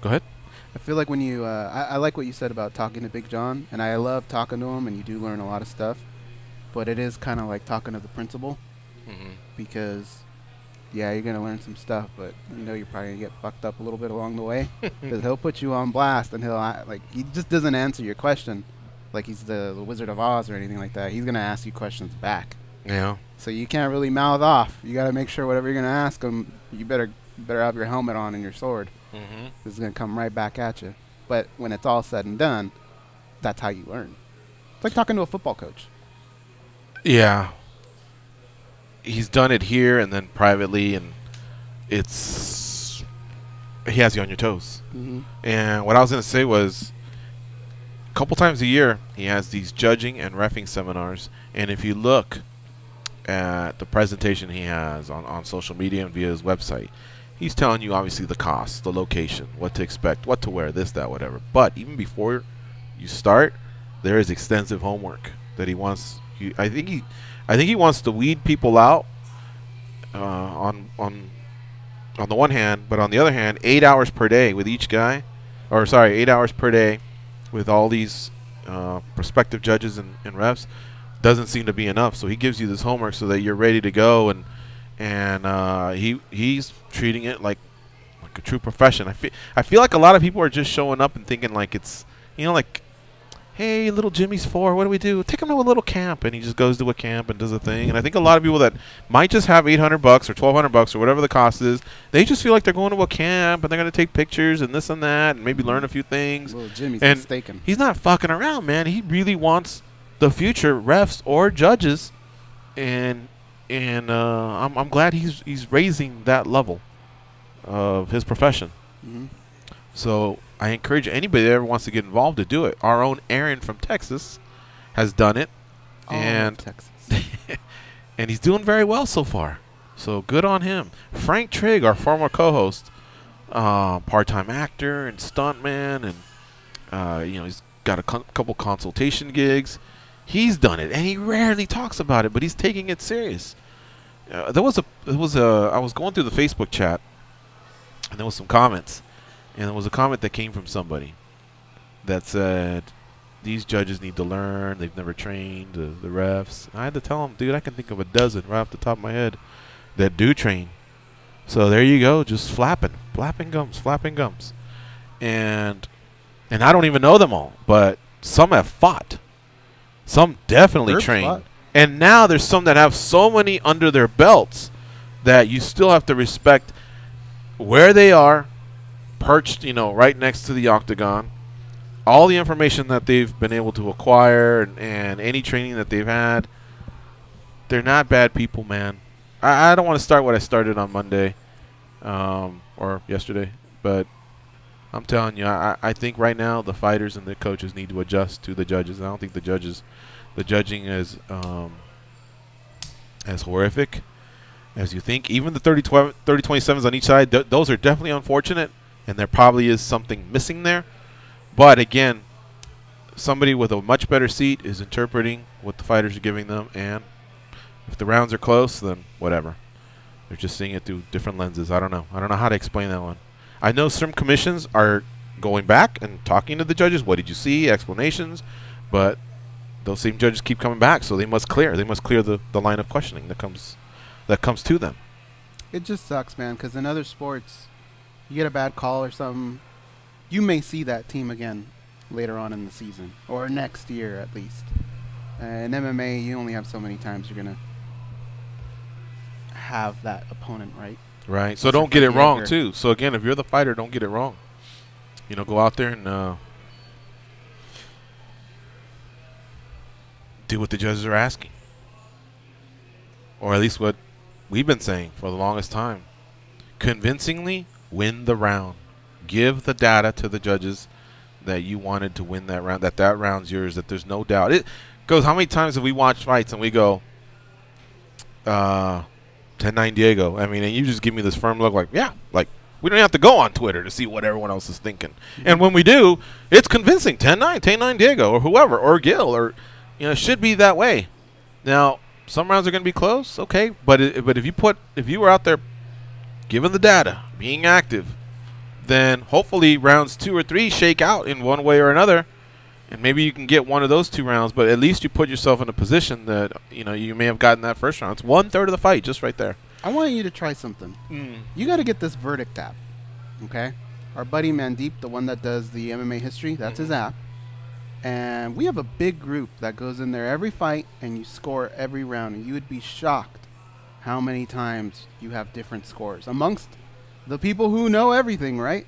Speaker 2: go ahead.
Speaker 1: I feel like when you, I like what you said about talking to Big John, and I love talking to him, and you do learn a lot of stuff. But it is kind of like talking to the principal, because, yeah, you're going to learn some stuff, but you're probably going to get fucked up a little bit along the way. Because he'll put you on blast, and he just doesn't answer your question like he's the Wizard of Oz or anything like that. He's going to ask you questions back.
Speaker 2: Yeah.
Speaker 1: So you can't really mouth off. You got to make sure whatever you're going to ask him, you better have your helmet on and your sword. This is going to come right back at you. But when it's all said and done, that's how you learn. It's like talking to a football coach.
Speaker 2: Yeah. He's done it here and then privately, and he has you on your toes. And what I was going to say was, a couple times a year, he has these judging and reffing seminars. And if you look at the presentation he has on social media and via his website, he's telling you obviously the cost, the location, what to expect, what to wear, this, that, whatever. But even before you start, there is extensive homework that he wants. I think he wants to weed people out on the one hand, but on the other hand, 8 hours per day with each guy, 8 hours per day with all these prospective judges and refs doesn't seem to be enough. So he gives you this homework so that you're ready to go, and he's treating it like a true profession. I feel like a lot of people are just showing up and thinking like it's, like, hey, little Jimmy's 4, what do we do? Take him to a little camp, and he just goes to a camp and does a thing. And I think a lot of people that might just have $800 or $1,200 or whatever the cost is, they just feel like they're going to a camp and they're going to take pictures and this and that and maybe learn a few things.
Speaker 1: Little Jimmy's
Speaker 2: and
Speaker 1: mistaken.
Speaker 2: He's not fucking around, man. He really wants the future refs or judges, and I'm glad he's raising that level of his profession.
Speaker 1: Mm-hmm.
Speaker 2: So I encourage anybody that ever wants to get involved to do it. Our own Aaron from Texas has done it, and
Speaker 1: Texas.
Speaker 2: and he's doing very well so far. So good on him. Frank Trigg, our former co-host, part-time actor and stuntman, and he's got a couple consultation gigs. He's done it, and he rarely talks about it, but he's taking it serious. I was going through the Facebook chat, and there was some comments. And there was a comment that came from somebody that said, these judges need to learn. They've never trained the refs. And I had to tell him, dude, I can think of a dozen right off the top of my head that do train. So there you go, just flapping gums. And I don't even know them all, but some have fought. Some definitely train. And now there's some that have so many under their belts that you still have to respect where they are, perched, right next to the octagon, all the information that they've been able to acquire and any training that they've had. They're not bad people, man. I don't want to start what I started on Monday or yesterday, but I'm telling you, I think right now the fighters and the coaches need to adjust to the judges. I don't think the judging is as horrific as you think. Even the 30-27s on each side, those are definitely unfortunate. And there probably is something missing there. But, again, somebody with a much better seat is interpreting what the fighters are giving them. And if the rounds are close, then whatever. They're just seeing it through different lenses. I don't know. I don't know how to explain that one. I know some commissions are going back and talking to the judges. What did you see? Explanations. But those same judges keep coming back, so they must clear. They must clear the line of questioning that comes to them.
Speaker 1: It just sucks, man, because in other sports, you get a bad call or something, you may see that team again later on in the season or next year at least. In MMA, you only have so many times you're going to have that opponent, right?
Speaker 2: Right. So don't get it wrong, too. So, again, if you're the fighter, don't get it wrong. Go out there and do what the judges are asking. Or at least what we've been saying for the longest time. Convincingly win the round. Give the data to the judges that you wanted to win that round, that round's yours, that there's no doubt. It goes, how many times have we watched fights and we go, 10-9 Diego. I mean, and you just give me this firm look like, yeah, like we don't have to go on Twitter to see what everyone else is thinking. And when we do, it's convincing. 10-9 Diego or whoever, or Gil, or, it should be that way. Now, some rounds are going to be close, okay, but if you were out there given the data, being active, then hopefully rounds 2 or 3 shake out in one way or another, and maybe you can get one of those 2 rounds, but at least you put yourself in a position that, you may have gotten that first round. It's 1/3 of the fight just right there.
Speaker 1: I want you to try something. You got to get this Verdict app, okay? Our buddy Mandeep, the one that does the MMA history, that's his app. And we have a big group that goes in there every fight, and you score every round, and you would be shocked how many times you have different scores amongst the people who know everything, right?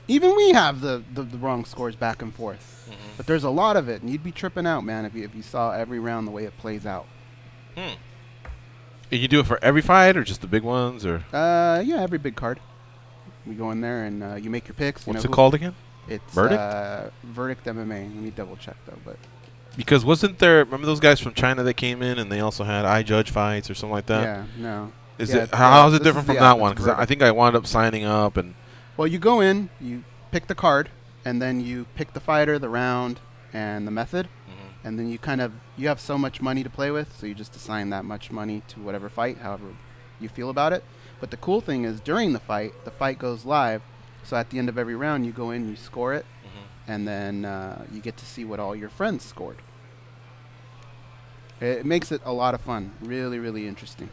Speaker 1: Even we have the wrong scores back and forth. But there's a lot of it, and you'd be tripping out, man, if you saw every round the way it plays out.
Speaker 2: And you do it for every fight or just the big ones? Or
Speaker 1: yeah, every big card. We go in there, and you make your picks.
Speaker 2: What's it called again?
Speaker 1: It's
Speaker 2: Verdict?
Speaker 1: Verdict MMA. Let me double check, though. But
Speaker 2: Because wasn't there, remember those guys from China that came in and they also had iJudge fights or something like that?
Speaker 1: Yeah, no.
Speaker 2: How is it different from that one? Because I think I wound up signing up and.
Speaker 1: Well, you go in, you pick the card, and then you pick the fighter, the round, and the method, and then you have so much money to play with, so you just assign that much money to whatever fight, however you feel about it. But the cool thing is during the fight goes live, so at the end of every round you go in, you score it, and then you get to see what all your friends scored. It makes it a lot of fun. Really, really interesting.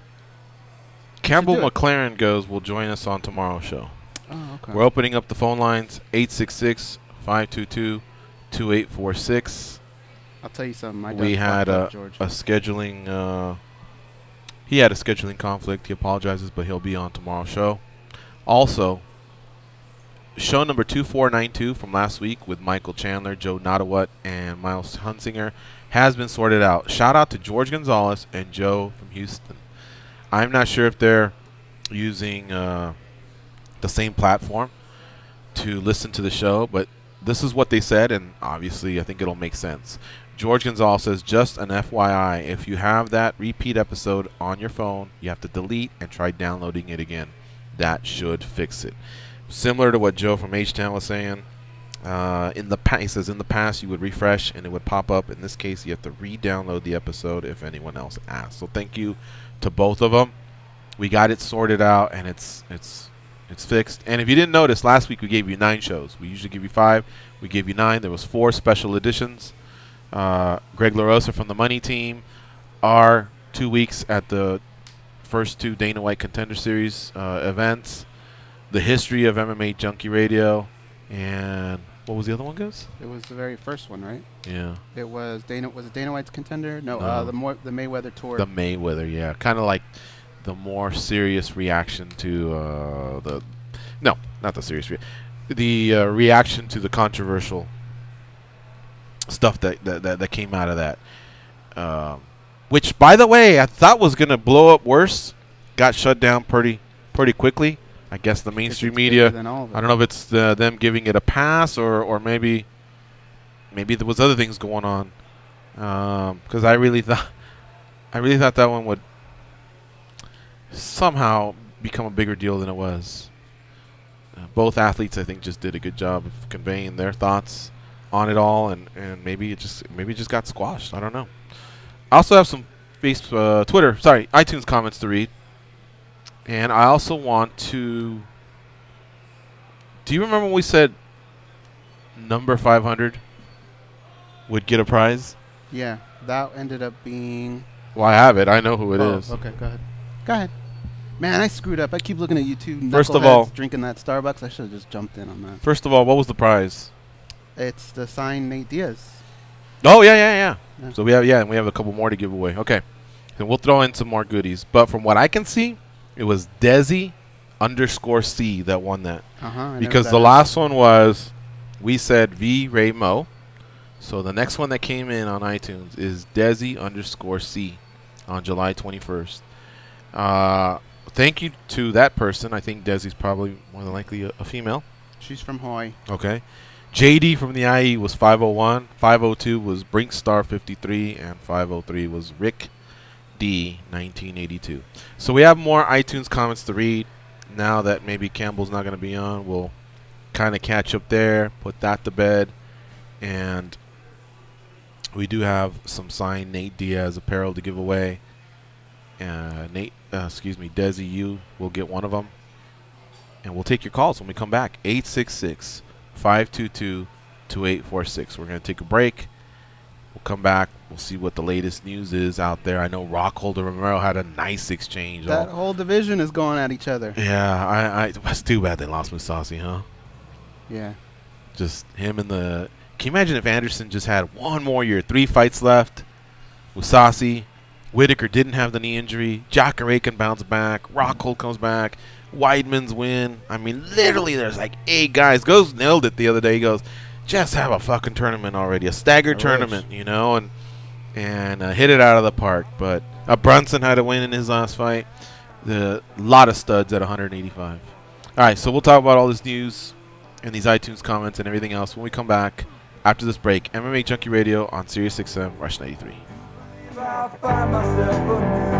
Speaker 2: Campbell McLaren will join us on tomorrow's show.
Speaker 1: Oh, okay.
Speaker 2: We're opening up the phone lines, 866-522-2846.
Speaker 1: I'll tell you something.
Speaker 2: We had a scheduling. He had a scheduling conflict. He apologizes, but he'll be on tomorrow's show. Also, show number 2492 from last week with Michael Chandler, Joe Nottawut, and Miles Hunsinger has been sorted out. Shout out to George Gonzalez and Joe from Houston. I'm not sure if they're using the same platform to listen to the show, but this is what they said, and obviously I think it'll make sense. George Gonzalez says, just an FYI, if you have that repeat episode on your phone, you have to delete and try downloading it again. That should fix it. Similar to what Joe from H-Town was saying, he says in the past you would refresh and it would pop up. In this case, you have to re-download the episode if anyone else asks. So thank you to both of them. We got it sorted out, and it's fixed. And if you didn't notice, last week we gave you 9 shows. We usually give you 5. We gave you 9. There was 4 special editions. Greg LaRosa from the Money Team, our 2 weeks at the first 2 Dana White Contender Series events, the history of MMAjunkie Radio, and what was the other one, guys?
Speaker 1: It was the very first one, right?
Speaker 2: Yeah.
Speaker 1: It was Dana. Was it Dana White's Contender? No, the Mayweather Tour.
Speaker 2: The Mayweather, yeah, kind of like the more serious reaction to not the serious reaction to the controversial stuff that came out of that, which, by the way, I thought was going to blow up worse, got shut down pretty quickly. I guess the mainstream media, I don't know if it's them giving it a pass or maybe there was other things going on, because I really thought that one would somehow become a bigger deal than it was. Both athletes, I think, just did a good job of conveying their thoughts on it all, and maybe it just got squashed. I don't know. I also have some iTunes comments to read, and I also want to. Do you remember when we said number 500 would get a prize?
Speaker 1: Yeah, that ended up being.
Speaker 2: Well, I have it. I know who it is.
Speaker 1: Okay, go ahead. Man, I screwed up. I keep looking at you two
Speaker 2: First of all,
Speaker 1: drinking that Starbucks. I should have just jumped in on that.
Speaker 2: First of all, what was the prize?
Speaker 1: It's the signed Nate Diaz.
Speaker 2: Oh, yeah. So we have a couple more to give away. Okay. And we'll throw in some more goodies. But from what I can see, it was Desi_C that won that. Because the last one was, we said V. Ray Mo. So the next one that came in on iTunes is Desi_C on July 21st. Thank you to that person. I think Desi's probably more than likely a female.
Speaker 1: She's from Hawaii.
Speaker 2: Okay. JD from the IE was 501. 502 was Brinkstar 53. And 503 was Rick D 1982. So we have more iTunes comments to read. Now that maybe Campbell's not going to be on, we'll kind of catch up there, put that to bed. And we do have some signed Nate Diaz apparel to give away. Desi, you will get one of them. And we'll take your calls when we come back. 866-522-2846. We're going to take a break. We'll come back. We'll see what the latest news is out there. I know Rockholder Romero had a nice exchange.
Speaker 1: That whole division is going at each other.
Speaker 2: Yeah, it's too bad they lost Mousasi, huh?
Speaker 1: Yeah.
Speaker 2: Just him and the... Can you imagine if Anderson just had one more year? 3 fights left. Mousasi... Whitaker didn't have the knee injury. Jacare can bounce back. Rockhold comes back. Weidman's win. I mean, literally, there's like 8 guys. Goes nailed it the other day. He goes, just have a fucking tournament already, a staggered tournament, you know, and hit it out of the park. But Brunson had a win in his last fight. A lot of studs at 185. All right, so we'll talk about all this news and these iTunes comments and everything else when we come back after this break. MMA Junkie Radio on Sirius XM, Rush 93.
Speaker 13: I find myself a new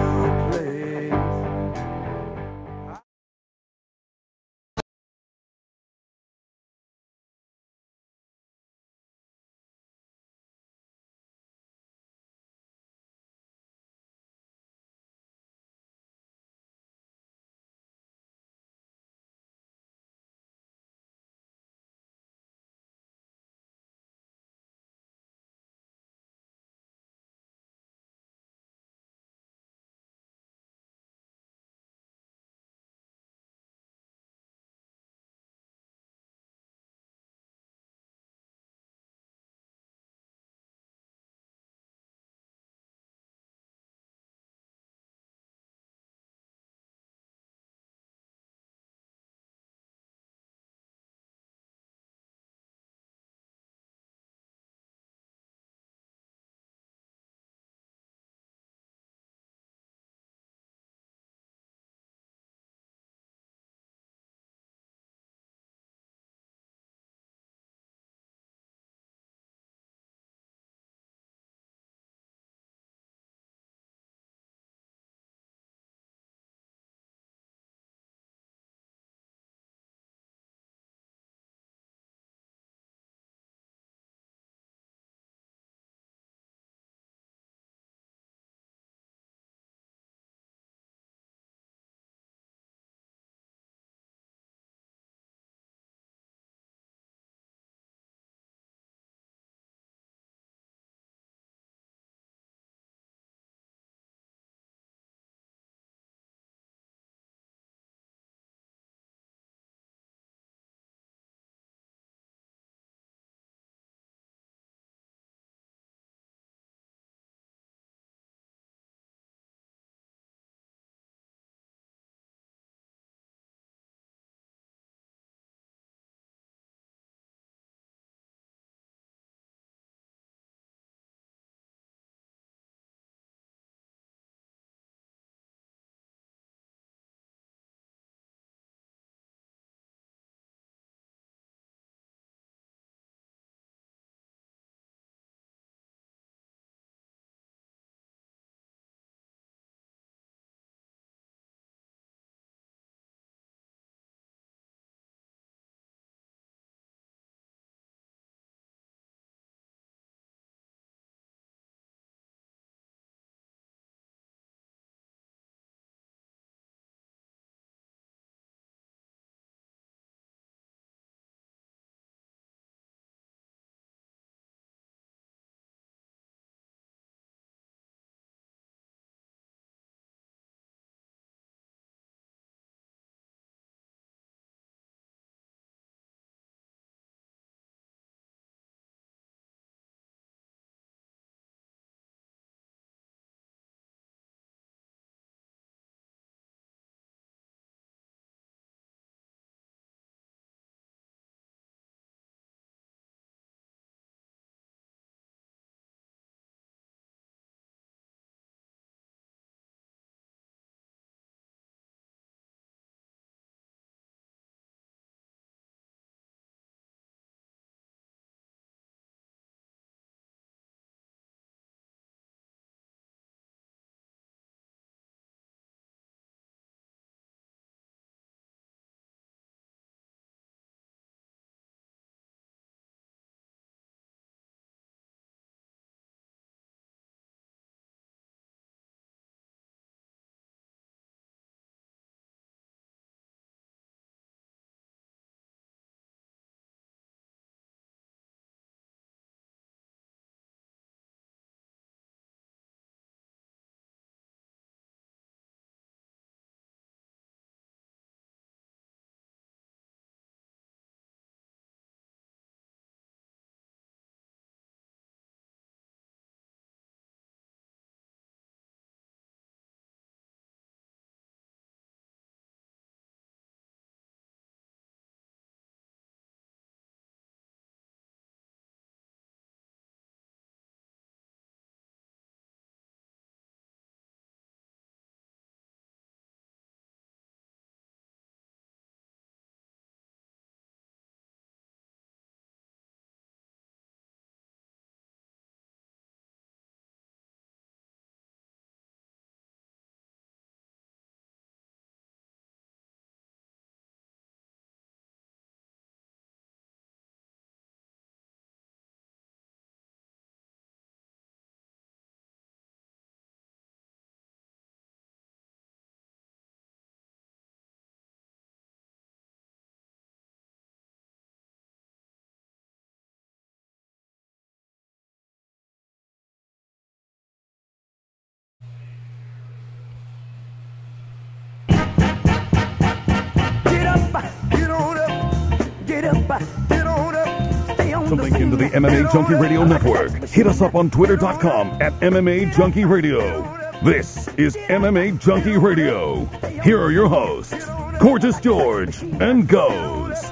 Speaker 6: to link into the MMA Junkie Radio Network, hit us up on Twitter.com at MMA Junkie Radio. This is MMA Junkie Radio. Here are your hosts, Gorgeous George and Goes.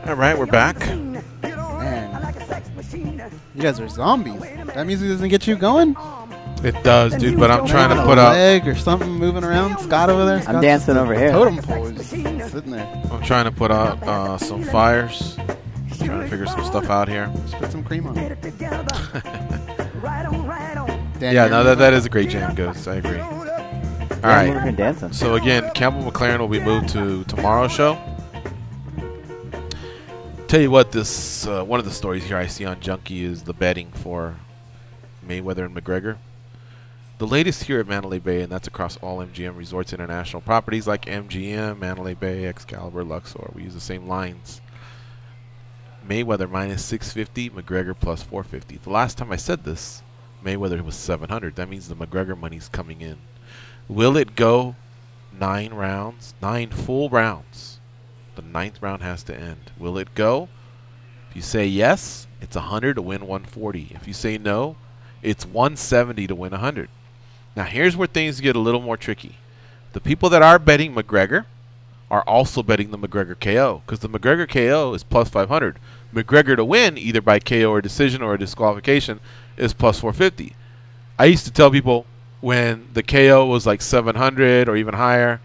Speaker 2: All right, we're back.
Speaker 1: Man, you guys are zombies. That music doesn't get you going?
Speaker 2: It does, dude, but I'm trying to put
Speaker 1: a
Speaker 2: up...
Speaker 1: leg or something moving around. Scott over there.
Speaker 3: I'm dancing over here.
Speaker 1: Totem pole is just sitting there.
Speaker 2: I'm trying to put out some fires. Trying to figure some stuff out here.
Speaker 1: Just put some cream on it.
Speaker 2: Yeah, no, that is a great jam, Ghost. I agree. All right.
Speaker 3: Dancing.
Speaker 2: So again, Campbell McLaren will be moved to tomorrow's show. Tell you what, this one of the stories here I see on Junkie is the betting for Mayweather and McGregor. The latest here at Mandalay Bay, and that's across all MGM Resorts International properties like MGM, Mandalay Bay, Excalibur, Luxor. We use the same lines. Mayweather minus 650, McGregor plus 450. The last time I said this, Mayweather was 700. That means the McGregor money's coming in. Will it go 9 rounds? 9 full rounds. The 9th round has to end. Will it go? If you say yes, it's 100 to win 140. If you say no, it's 170 to win 100. Now here's where things get a little more tricky. The people that are betting McGregor are also betting the McGregor KO, because the McGregor KO is plus 500. McGregor to win, either by KO or decision or a disqualification, is plus 450. I used to tell people when the KO was like 700 or even higher,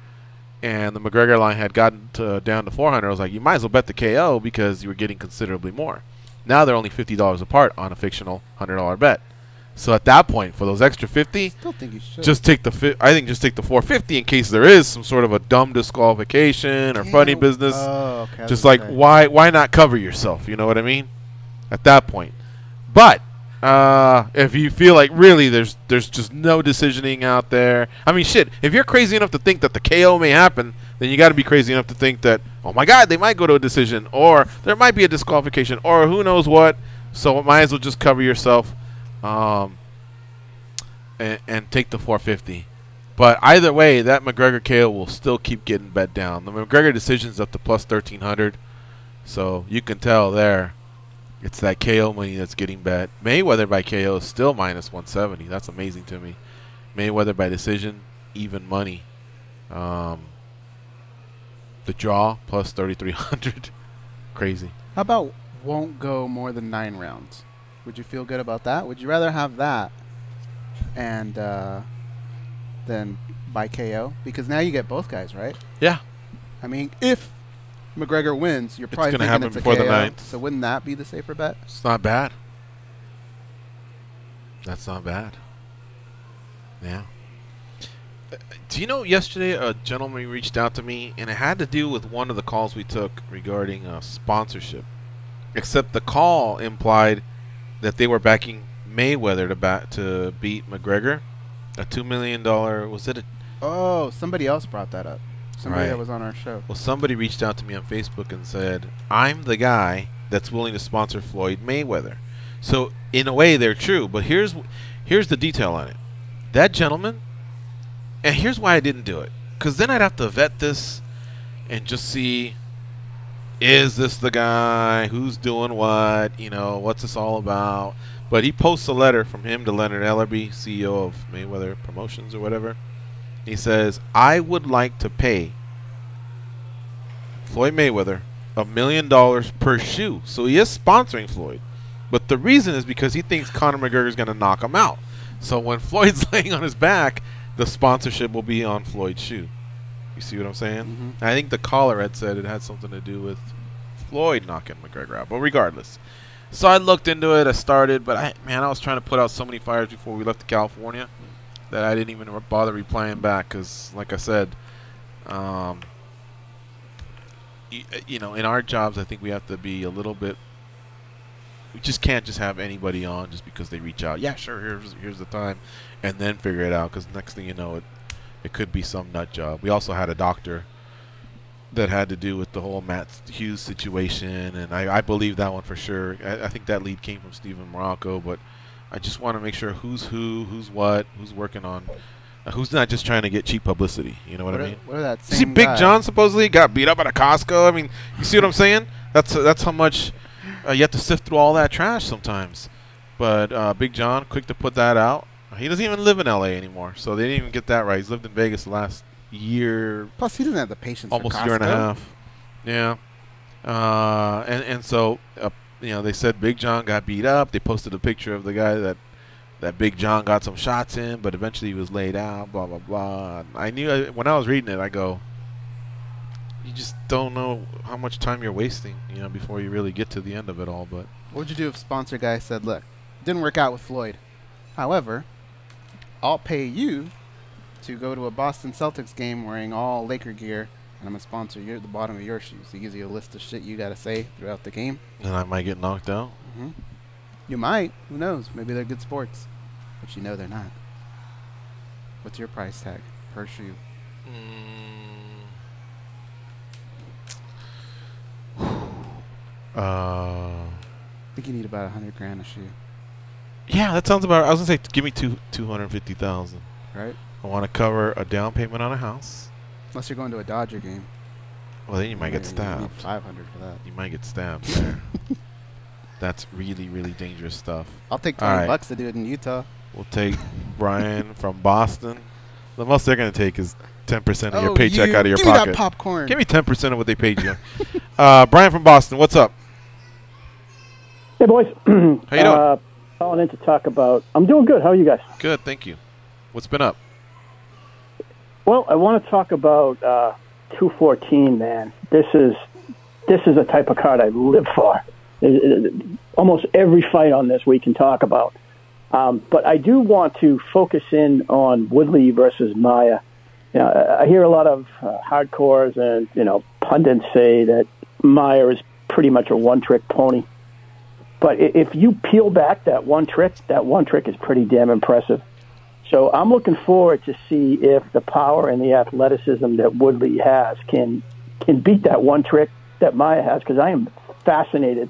Speaker 2: and the McGregor line had gotten down to 400, I was like, you might as well bet the KO because you were getting considerably more. Now they're only $50 apart on a fictional $100 bet. So at that point, for those extra 50,
Speaker 1: Still think you should.
Speaker 2: just take the I think just take the 450 in case there is some sort of a dumb disqualification or funny business.
Speaker 1: Oh, okay.
Speaker 2: Just like why not cover yourself? You know what I mean? At that point, but if you feel like really there's just no decisioning out there. I mean, shit. If you're crazy enough to think that the KO may happen, then you got to be crazy enough to think that, oh my God, they might go to a decision, or there might be a disqualification, or who knows what. So might as well just cover yourself. And take the 450. But either way, that McGregor KO will still keep getting bet down. The McGregor decision's up to plus 1,300. So you can tell there, it's that KO money that's getting bet. Mayweather by KO is still minus 170. That's amazing to me. Mayweather by decision, even money. The draw, plus 3,300. Crazy.
Speaker 1: How about won't go more than 9 rounds? Would you feel good about that? Would you rather have that and than by KO? Because now you get both guys, right?
Speaker 2: Yeah.
Speaker 1: I mean, if McGregor wins, you're probably
Speaker 2: gonna
Speaker 1: thinking
Speaker 2: happen
Speaker 1: it's a
Speaker 2: before the
Speaker 1: KO.
Speaker 2: 9th.
Speaker 1: So wouldn't that be the safer bet?
Speaker 2: It's not bad. That's not bad. Yeah. Do you know, yesterday a gentleman reached out to me, and it had to do with one of the calls we took regarding sponsorship. Except the call implied that they were backing Mayweather to beat McGregor. A $2 million, was it a...
Speaker 1: Oh, somebody else brought that up. Somebody
Speaker 2: Right.
Speaker 1: that was on our show.
Speaker 2: Well, somebody reached out to me on Facebook and said, I'm the guy that's willing to sponsor Floyd Mayweather. So, in a way, they're true. But here's the detail on it. That gentleman, and here's why I didn't do it. Because then I'd have to vet this and just see, is this the guy? Who's doing what? You know, what's this all about? But he posts a letter from him to Leonard Ellerby, CEO of Mayweather Promotions or whatever. He says, I would like to pay Floyd Mayweather $1 million per shoe. So he is sponsoring Floyd. But the reason is because he thinks Conor McGregor is going to knock him out. So when Floyd's laying on his back, the sponsorship will be on Floyd's shoe. You see what I'm saying?
Speaker 1: Mm-hmm.
Speaker 2: I think the caller had said it had something to do with Floyd knocking McGregor out. But regardless. So I looked into it. I started. But, I was trying to put out so many fires before we left to California that I didn't even bother replying back. Because, like I said, you know, in our jobs, I think we have to be a little bit. We just can't just have anybody on just because they reach out. Yeah, sure, here's the time. And then figure it out. Because next thing you know, it could be some nut job. We also had a doctor that had to do with the whole Matt Hughes situation. And I believe that one for sure. I think that lead came from Steven Morocco. But I just want to make sure who's who, who's what, who's working on Who's not just trying to get cheap publicity? You know what I mean?
Speaker 1: What are that
Speaker 2: See,
Speaker 1: same
Speaker 2: Big
Speaker 1: guy?
Speaker 2: John supposedly got beat up at a Costco. I mean, you see what I'm saying? That's how much you have to sift through all that trash sometimes. But Big John, quick to put that out. He doesn't even live in L.A. anymore, so they didn't even get that right. He's lived in Vegas the last year.
Speaker 1: Plus, he doesn't have the patience.
Speaker 2: Almost
Speaker 1: for
Speaker 2: a year and a
Speaker 1: Costco.
Speaker 2: half. Yeah. And so, they said Big John got beat up. They posted a picture of the guy that Big John got some shots in, but eventually he was laid out, blah, blah, blah. I knew when I was reading it, I go, you just don't know how much time you're wasting, before you really get to the end of it all. But
Speaker 1: What would you do if sponsor guy said, look, didn't work out with Floyd. However, I'll pay you to go to a Boston Celtics game wearing all Laker gear, and I'm going to sponsor you at the bottom of your shoes. He gives you a list of shit you got to say throughout the game.
Speaker 2: And I might get knocked out.
Speaker 1: Mm-hmm. You might. Who knows? Maybe they're good sports. But they're not. What's your price tag per shoe? I think you need about $100,000 a shoe.
Speaker 2: Yeah, that sounds about. I was gonna say, give me $250,000.
Speaker 1: Right.
Speaker 2: I want to cover a down payment on a house.
Speaker 1: Unless you're going to a Dodger game.
Speaker 2: Well, then you might get
Speaker 1: You
Speaker 2: stabbed.
Speaker 1: need $500 for that.
Speaker 2: You might get stabbed there. That's really, really dangerous stuff.
Speaker 1: I'll take
Speaker 2: All right.
Speaker 1: $20 to do it in Utah.
Speaker 2: We'll take Brian from Boston. The most they're going to take is 10% of your paycheck out of your
Speaker 1: Give
Speaker 2: pocket.
Speaker 1: me that popcorn.
Speaker 2: Give me 10% of what they paid you. Brian from Boston, what's up?
Speaker 15: Hey, boys.
Speaker 2: How you doing?
Speaker 15: Calling in to talk about... I'm doing good. How are you guys?
Speaker 2: Good, thank you. What's been up?
Speaker 15: Well, I want to talk about 214, man. This is a type of card I live for. Almost every fight on this we can talk about. But I do want to focus in on Woodley versus Maia. I hear a lot of hardcores and pundits say that Maia is pretty much a one-trick pony. But if you peel back that one trick is pretty damn impressive. So I'm looking forward to see if the power and the athleticism that Woodley has can beat that one trick that Maia has, because I am fascinated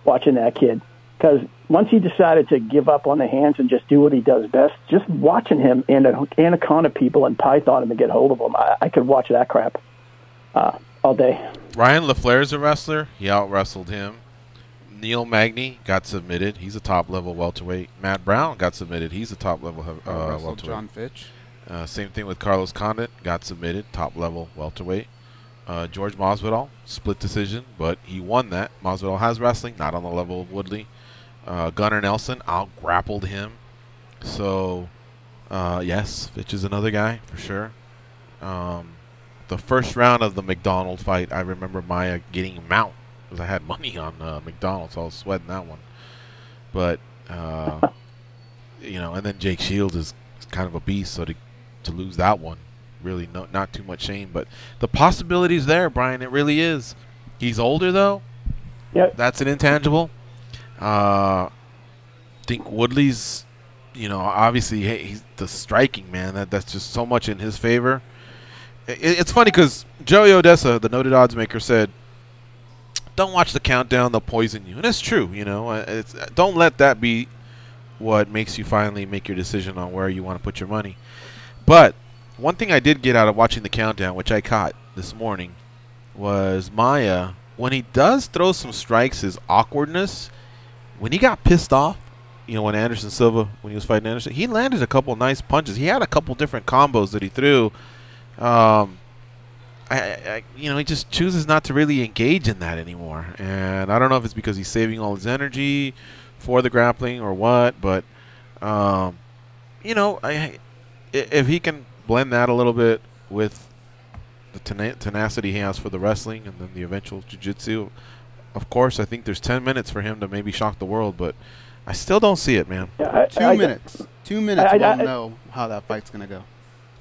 Speaker 15: watching that kid. Because once he decided to give up on the hands and just do what he does best, just watching him and anaconda people and python him and get hold of him, I could watch that crap all day.
Speaker 2: Ryan LaFleur's a wrestler. He out-wrestled him. Neil Magny got submitted. He's a top-level welterweight. Matt Brown got submitted. He's a top-level welterweight.
Speaker 1: John Fitch.
Speaker 2: Same thing with Carlos Condit. Got submitted. Top-level welterweight. George Masvidal, split decision, but he won that. Masvidal has wrestling, not on the level of Woodley. Gunnar Nelson out-grappled him. So, yes, Fitch is another guy for sure. The first round of the McDonald fight, I remember Maia getting mount, because I had money on McDonald's, so I was sweating that one. But, and then Jake Shields is kind of a beast, so to lose that one, really not too much shame. But the possibility's there, Brian, it really is. He's older, though.
Speaker 15: Yep.
Speaker 2: That's an intangible. I think Woodley's, obviously, he's the striking, man. That's just so much in his favor. It's funny because Joey Odessa, the noted odds maker, said, don't watch the countdown, they'll poison you. And it's true, don't let that be what makes you finally make your decision on where you want to put your money. But one thing I did get out of watching the countdown, which I caught this morning, was Maia, when he does throw some strikes, his awkwardness, when he got pissed off, when Anderson Silva, when he was fighting Anderson, he landed a couple nice punches. He had a couple different combos that he threw. He just chooses not to really engage in that anymore. And I don't know if it's because he's saving all his energy for the grappling or what, but, if he can blend that a little bit with the tenacity he has for the wrestling and then the eventual jiu-jitsu, of course, I think there's 10 minutes for him to maybe shock the world, but I still don't see it, man.
Speaker 1: Yeah, 2 minutes. 2 minutes we'll know how that fight's going to go.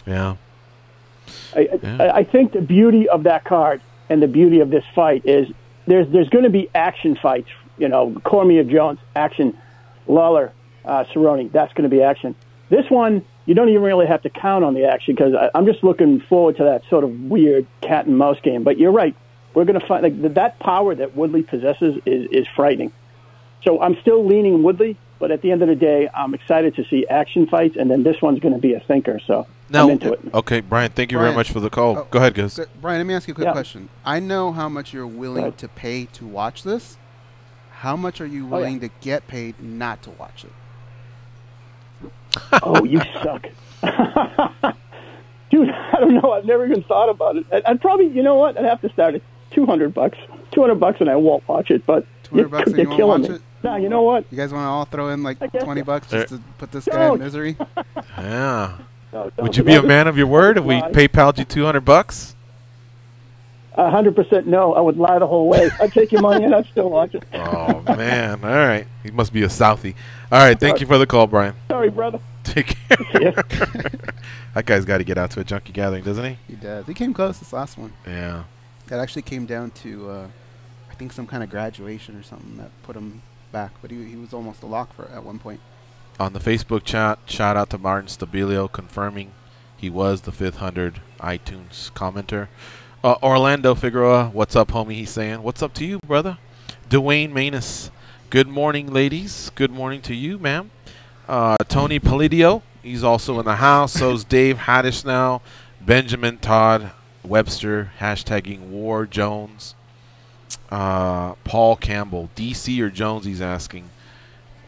Speaker 2: Yeah.
Speaker 15: I think the beauty of that card and the beauty of this fight is there's going to be action fights. Cormier Jones, action. Lawler, Cerrone, that's going to be action. This one, you don't even really have to count on the action, because I'm just looking forward to that sort of weird cat and mouse game. But you're right. We're going to find that power that Woodley possesses is frightening. So I'm still leaning Woodley, But at the end of the day, I'm excited to see action fights, and then this one's going to be a thinker. So I'm into it.
Speaker 2: Okay, Brian, thank you very much for the call. Go ahead, guys.
Speaker 1: Brian, let me ask you a quick question. I know how much you're willing to pay to watch this. How much are you willing to get paid not to watch it?
Speaker 15: Oh, you suck. Dude, I don't know. I've never even thought about it. I'd probably, you know what? I'd have to start at $200. $200 and I won't watch it, but
Speaker 1: $200 and you won't watch it?
Speaker 15: Nah, you know what?
Speaker 1: You guys want to all throw in like $20 just to put this guy in misery?
Speaker 2: Yeah. Would you be a man of your word if we PayPal'd you $200?
Speaker 15: 100% no. I would lie the whole way. I'd take your money and I'd still watch it.
Speaker 2: Oh, man. All right. He must be a Southie. All right. Thank you for the call, Brian.
Speaker 15: Sorry, brother.
Speaker 2: Take care. That guy's got to get out to a junkie gathering, doesn't he?
Speaker 1: He does. He came close this last one.
Speaker 2: Yeah.
Speaker 1: That actually came down to, I think, some kind of graduation or something that put him back. But he was almost a lock for at one point.
Speaker 2: On the Facebook chat, shout out to Martin Stabilio confirming he was the 500 iTunes commenter. Orlando Figueroa, what's up, homie? He's saying, what's up to you, brother? Dwayne Manus, good morning, ladies. Good morning to you, ma'am. Tony Palidio, he's also in the house. So's Dave Haddish now. Benjamin Todd Webster, hashtagging War Jones. Paul Campbell, DC or Jones, he's asking.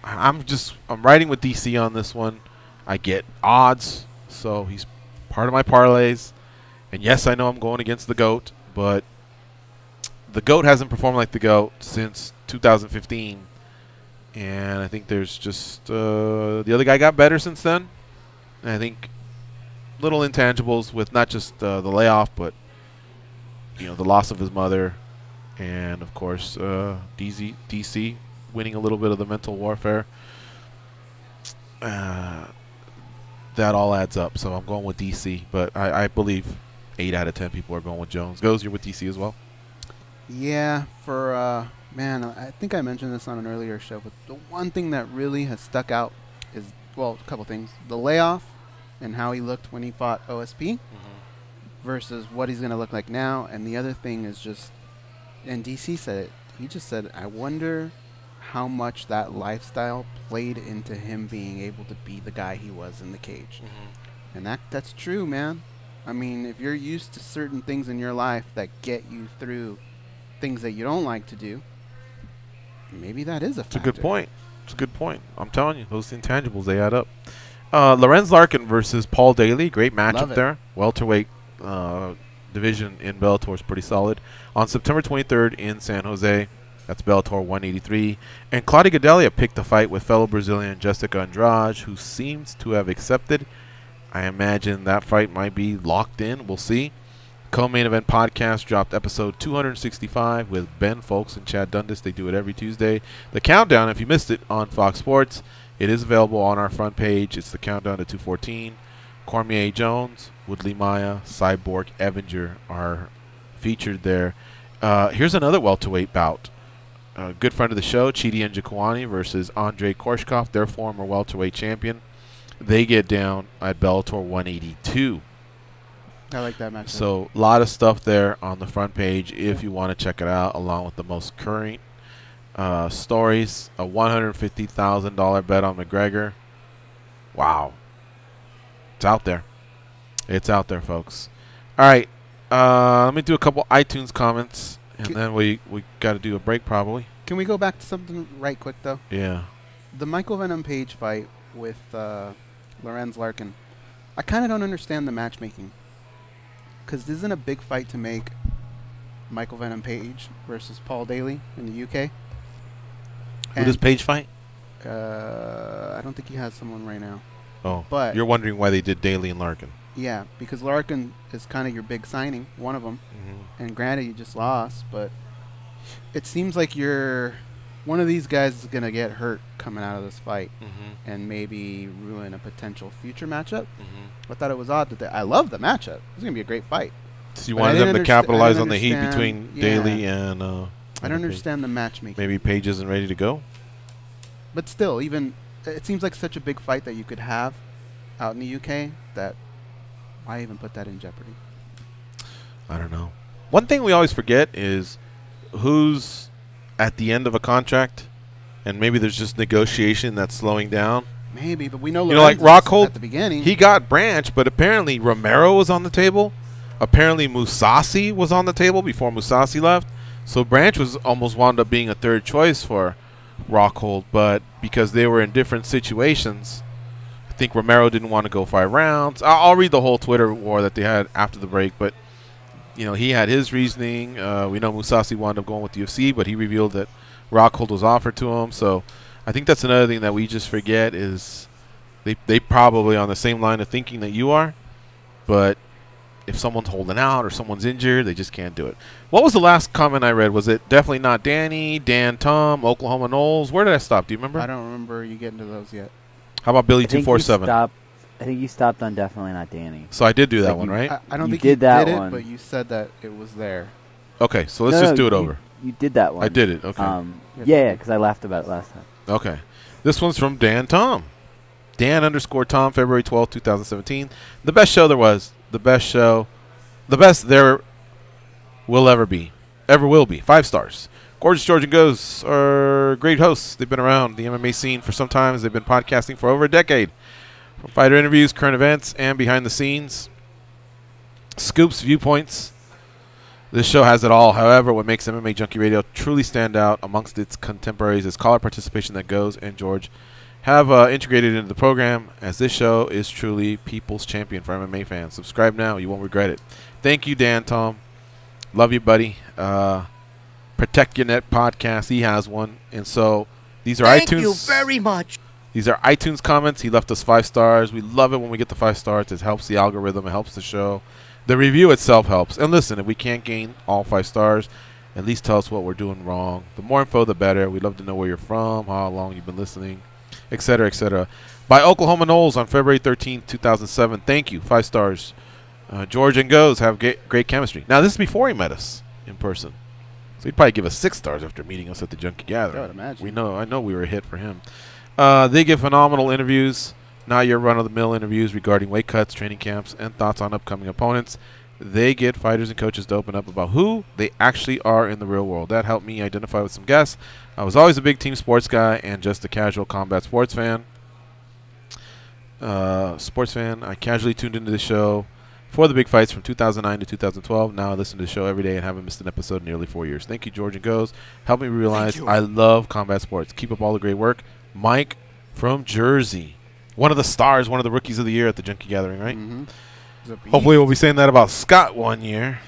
Speaker 2: I'm riding with DC on this one. I get odds, so he's part of my parlays. And yes, I know I'm going against the GOAT, but the GOAT hasn't performed like the GOAT since 2015. And I think there's just the other guy got better since then. And I think little intangibles with not just the layoff, but the loss of his mother, and of course DC winning a little bit of the mental warfare. That all adds up. So I'm going with DC, but I believe 8 out of 10 people are going with Jones. Goes, you're with DC as well?
Speaker 1: Yeah, for man, I think I mentioned this on an earlier show, but the one thing that really has stuck out is, well, a couple things. The layoff and how he looked when he fought OSP versus what he's going to look like now. And the other thing is just, and DC said it, he just said, I wonder how much that lifestyle played into him being able to be the guy he was in the cage. And that's true, man. I mean, if you're used to certain things in your life that get you through things that you don't like to do, maybe that is a factor.
Speaker 2: It's a good point. It's a good point. I'm telling you, those intangibles, they add up. Lorenz Larkin versus Paul Daly. Great matchup there. Welterweight division in Bellator is pretty solid. On September 23rd in San Jose, that's Bellator 183. And Claudia Gadelha picked the fight with fellow Brazilian Jessica Andrade, who seems to have accepted. I imagine that fight might be locked in. We'll see. Co-Main Event Podcast dropped episode 265 with Ben Folks and Chad Dundas. They do it every Tuesday. The countdown, if you missed it on Fox Sports, it is available on our front page. It's the countdown to 214. Cormier Jones, Woodley Maya, Cyborg Evinger are featured there. Here's another welterweight bout. A good friend of the show, Chidi Njokuani versus Andrei Korshkov, their former welterweight champion. They get down at Bellator 182.
Speaker 1: I like that match.
Speaker 2: So a lot of stuff there on the front page if you want to check it out, along with the most current stories. A $150,000 bet on McGregor. Wow. It's out there. It's out there, folks. All right. Let me do a couple iTunes comments, and then we got to do a break probably.
Speaker 1: Can we go back to something right quick, though?
Speaker 2: Yeah.
Speaker 1: The Michael Venom Page fight with Lorenz Larkin. I kind of don't understand the matchmaking. Because isn't a big fight to make Michael Venom Page versus Paul Daly in the UK?
Speaker 2: Who does Page fight?
Speaker 1: I don't think he has someone right now.
Speaker 2: Oh,
Speaker 1: but
Speaker 2: you're wondering why they did Daly and Larkin.
Speaker 1: Yeah, because Larkin is kind of your big signing, one of them. And granted, you just lost, but it seems like one of these guys is going to get hurt coming out of this fight and maybe ruin a potential future matchup. I thought it was odd that I love the matchup. It's going to be a great fight.
Speaker 2: So you wanted them to capitalize on the heat between Daly and
Speaker 1: I don't understand the matchmaking.
Speaker 2: Maybe Page isn't ready to go?
Speaker 1: But still, even it seems like such a big fight that you could have out in the UK that why even put that in jeopardy?
Speaker 2: I don't know. One thing we always forget is who's at the end of a contract and maybe there's just negotiation that's slowing down.
Speaker 1: Maybe, but we know
Speaker 2: like Rockhold
Speaker 1: at the beginning.
Speaker 2: He got Branch, but apparently Romero was on the table. Apparently Musasi was on the table before Musasi left. So Branch was almost wound up being a third choice for Rockhold, but because they were in different situations, I think Romero didn't want to go 5 rounds. I'll read the whole Twitter war that they had after the break, but he had his reasoning. We know Musasi wound up going with the UFC, but he revealed that Rockhold was offered to him. So I think that's another thing that we just forget is they probably on the same line of thinking that you are, but if someone's holding out or someone's injured, they just can't do it. What was the last comment I read? Was it definitely not Danny, Dan, Tom, Oklahoma Knowles? Where did I stop? Do you remember?
Speaker 1: I don't remember you getting to those yet.
Speaker 2: How about Billy 247?
Speaker 3: I think you stopped on definitely not Danny.
Speaker 2: So I did do that one, right?
Speaker 1: I don't think
Speaker 3: you did that
Speaker 1: it,
Speaker 3: one,
Speaker 1: but you said that it was there.
Speaker 2: Okay, so let's just do it over.
Speaker 3: You did that one.
Speaker 2: I did it. Okay.
Speaker 3: Yeah, because I laughed about it last time.
Speaker 2: Okay. This one's from Dan Tom. Dan_Tom, February 12th, 2017. The best show there was. The best show. The best there will ever be. Ever will be. 5 stars. Gorgeous George and Goes are great hosts. They've been around the MMA scene for some time. They've been podcasting for over a decade. From fighter interviews, current events, and behind the scenes. Scoops, viewpoints. This show has it all. However, what makes MMA Junkie Radio truly stand out amongst its contemporaries is caller participation that Goes and George have integrated into the program, as this show is truly people's champion for MMA fans. Subscribe now. You won't regret it. Thank you, Dan Tom. Love you, buddy. Protect Your Net podcast. He has one. And so these are iTunes.
Speaker 16: Thank you very much.
Speaker 2: These are iTunes comments. He left us 5 stars. We love it when we get the 5 stars. It helps the algorithm. It helps the show. The review itself helps. And listen, if we can't gain all 5 stars, at least tell us what we're doing wrong. The more info, the better. We'd love to know where you're from, how long you've been listening, etc., etc. By Oklahoma Knowles on February 13th, 2007. Thank you. 5 stars. George and Goes have great chemistry. Now, this is before he met us in person. So he'd probably give us 6 stars after meeting us at the Junkie Gathering.
Speaker 1: I would imagine.
Speaker 2: I know we were a hit for him. They give phenomenal interviews. Not your run-of-the-mill interviews regarding weight cuts, training camps, and thoughts on upcoming opponents. They get fighters and coaches to open up about who they actually are in the real world. That helped me identify with some guests. I was always a big team sports guy and just a casual combat sports fan. I casually tuned into the show for the big fights from 2009 to 2012. Now I listen to the show every day and haven't missed an episode in nearly 4 years. Thank you, George and Goes. Help me realize I love combat sports. Keep up all the great work. Mike from Jersey. One of the stars, one of the rookies of the year at the Junkie Gathering, right?
Speaker 1: Mm-hmm.
Speaker 2: Hopefully we'll be saying that about Scott one year.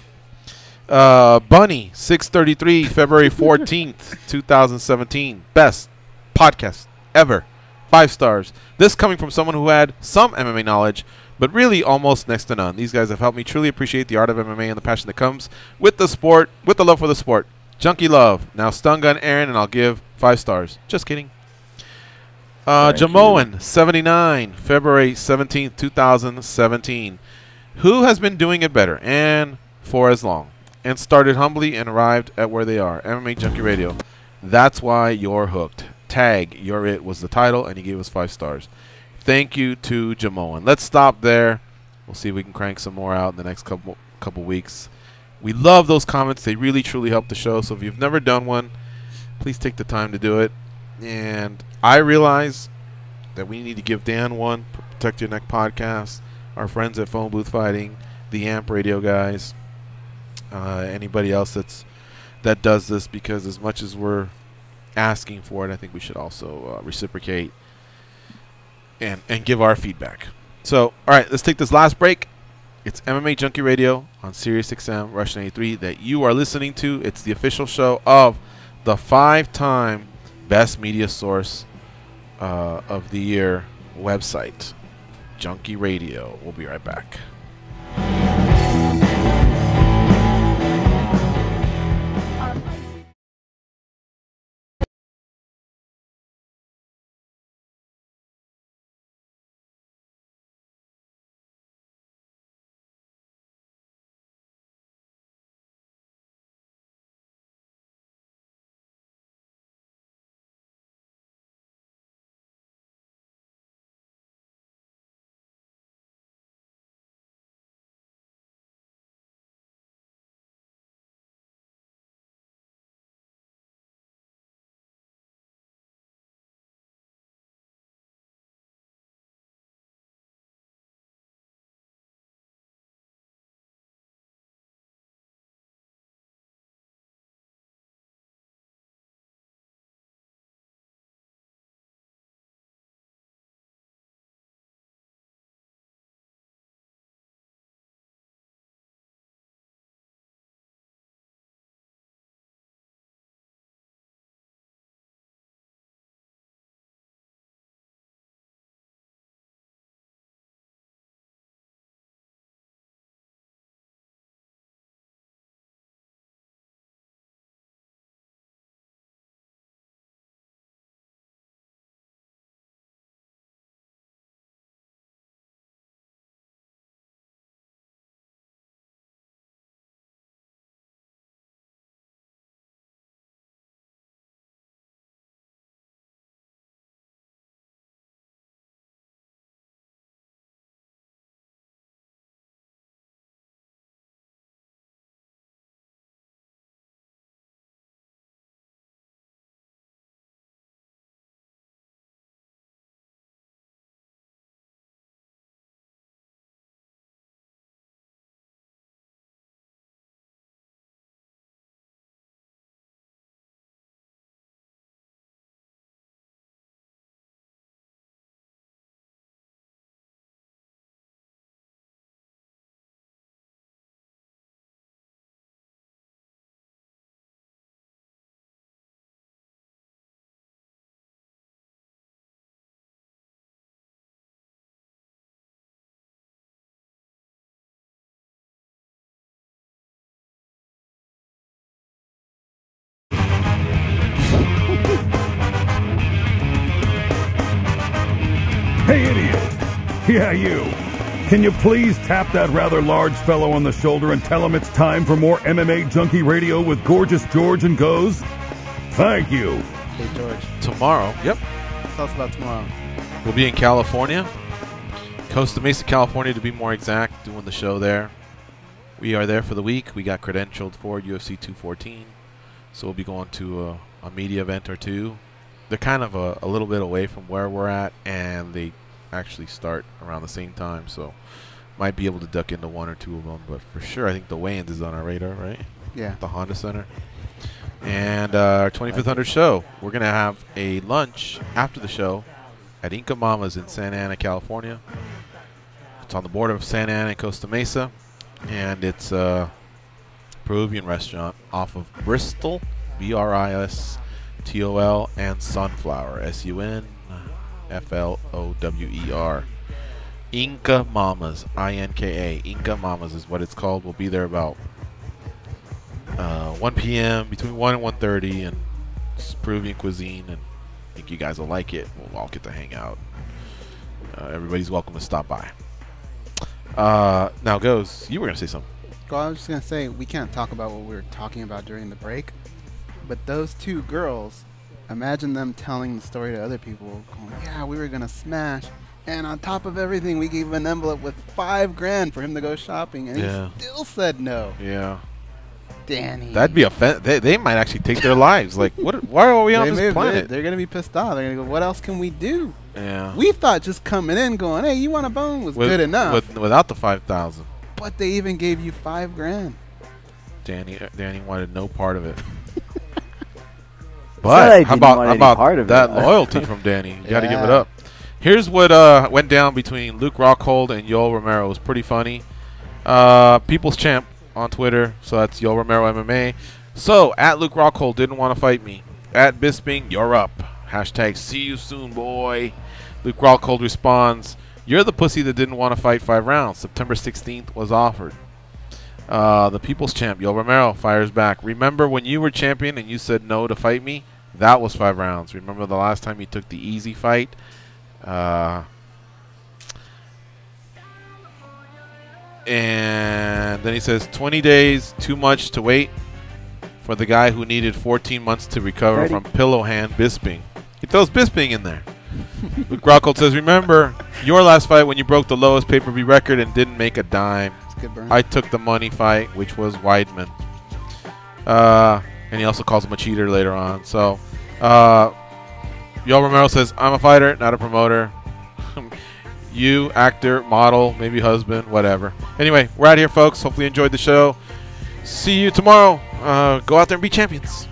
Speaker 2: Bunny, 633, February 14th, 2017. Best podcast ever. 5 stars. This coming from someone who had some MMA knowledge, but really almost next to none. These guys have helped me truly appreciate the art of MMA and the passion that comes with the sport, with the love for the sport. Junkie love. Now Stun Gun Aaron, and I'll give 5 stars. Just kidding. Jamoan, 79, February 17th, 2017. Who has been doing it better and for as long? And started humbly and arrived at where they are. MMA Junkie Radio. That's why you're hooked. Tag, You're It was the title, and he gave us 5 stars. Thank you to Jamoan. Let's stop there. We'll see if we can crank some more out in the next couple weeks. We love those comments. They really, truly help the show. So if you've never done one, please take the time to do it. And I realize that we need to give Dan one, Protect Your Neck podcast, our friends at Phone Booth Fighting, the Amp Radio guys, anybody else that does this, because as much as we're asking for it, I think we should also reciprocate and give our feedback. So, all right, let's take this last break. It's MMA Junkie Radio on Sirius XM Rush 93 that you are listening to. It's the official show of the 5-time best media source of the year website, Junkie Radio. We'll be right back.
Speaker 6: Yeah, you. Can you please tap that rather large fellow on the shoulder and tell him it's time for more MMA Junkie Radio with Gorgeous George and Goes? Thank you.
Speaker 1: Hey, George.
Speaker 2: Tomorrow. Yep.
Speaker 1: Tell us about tomorrow.
Speaker 2: We'll be in California. Costa Mesa, California, to be more exact, doing the show there. We are there for the week. We got credentialed for UFC 214. So we'll be going to a media event or two. They're kind of a little bit away from where we're at, and they actually start around the same time. So might be able to duck into one or two of them. But for sure, I think the weigh-ins is on our radar, right?
Speaker 1: Yeah.
Speaker 2: The Honda Center. And our 2500 show. We're going to have a lunch after the show at Inca Mama's in Santa Ana, California. It's on the border of Santa Ana and Costa Mesa. And it's a Peruvian restaurant off of Bristol, Bristol, and Sunflower, Sunflower. Inca Mama's, Inka. Inca Mama's is what it's called. We'll be there about 1 p.m., between 1 and 1:30, and it's Peruvian cuisine, and I think you guys will like it. We'll all get to hang out. Everybody's welcome to stop by. Now, Goes, you were going to say something.
Speaker 1: Well, I was just going to say, we can't talk about what we were talking about during the break, but those two girls, imagine them telling the story to other people, going, yeah, we were going to smash, and on top of everything, we gave him an envelope with $5,000 for him to go shopping, and he still said no.
Speaker 2: Yeah.
Speaker 1: Danny.
Speaker 2: That'd be they might actually take their lives. Like, why are we on this planet?
Speaker 1: They're going to be pissed off. They're going to go, what else can we do?
Speaker 2: Yeah.
Speaker 1: We thought just coming in going, hey, you want a bone was good enough.
Speaker 2: Without the 5,000.
Speaker 1: But they even gave you $5,000.
Speaker 2: Danny wanted no part of it. But how about that loyalty from Danny? You got to give it up. Here's what went down between Luke Rockhold and Yoel Romero. It was pretty funny. People's Champ on Twitter, so that's Yoel Romero MMA. So, at Luke Rockhold didn't want to fight me. At Bisping, you're up. Hashtag see you soon, boy. Luke Rockhold responds, you're the pussy that didn't want to fight 5 rounds. September 16th was offered. The People's Champ, Yoel Romero, fires back. Remember when you were champion and you said no to fight me? That was 5 rounds. Remember the last time you took the easy fight? And then he says, 20 days, too much to wait for the guy who needed 14 months to recover from pillow hand Bisping. He throws Bisping in there. Luke Rockhold says, remember your last fight when you broke the lowest pay-per-view record and didn't make a dime. I took the money fight, which was Weidman. And he also calls him a cheater later on. So, Yoel Romero says, I'm a fighter, not a promoter. You, actor, model, maybe husband, whatever. Anyway, we're out here, folks. Hopefully you enjoyed the show. See you tomorrow. Go out there and be champions.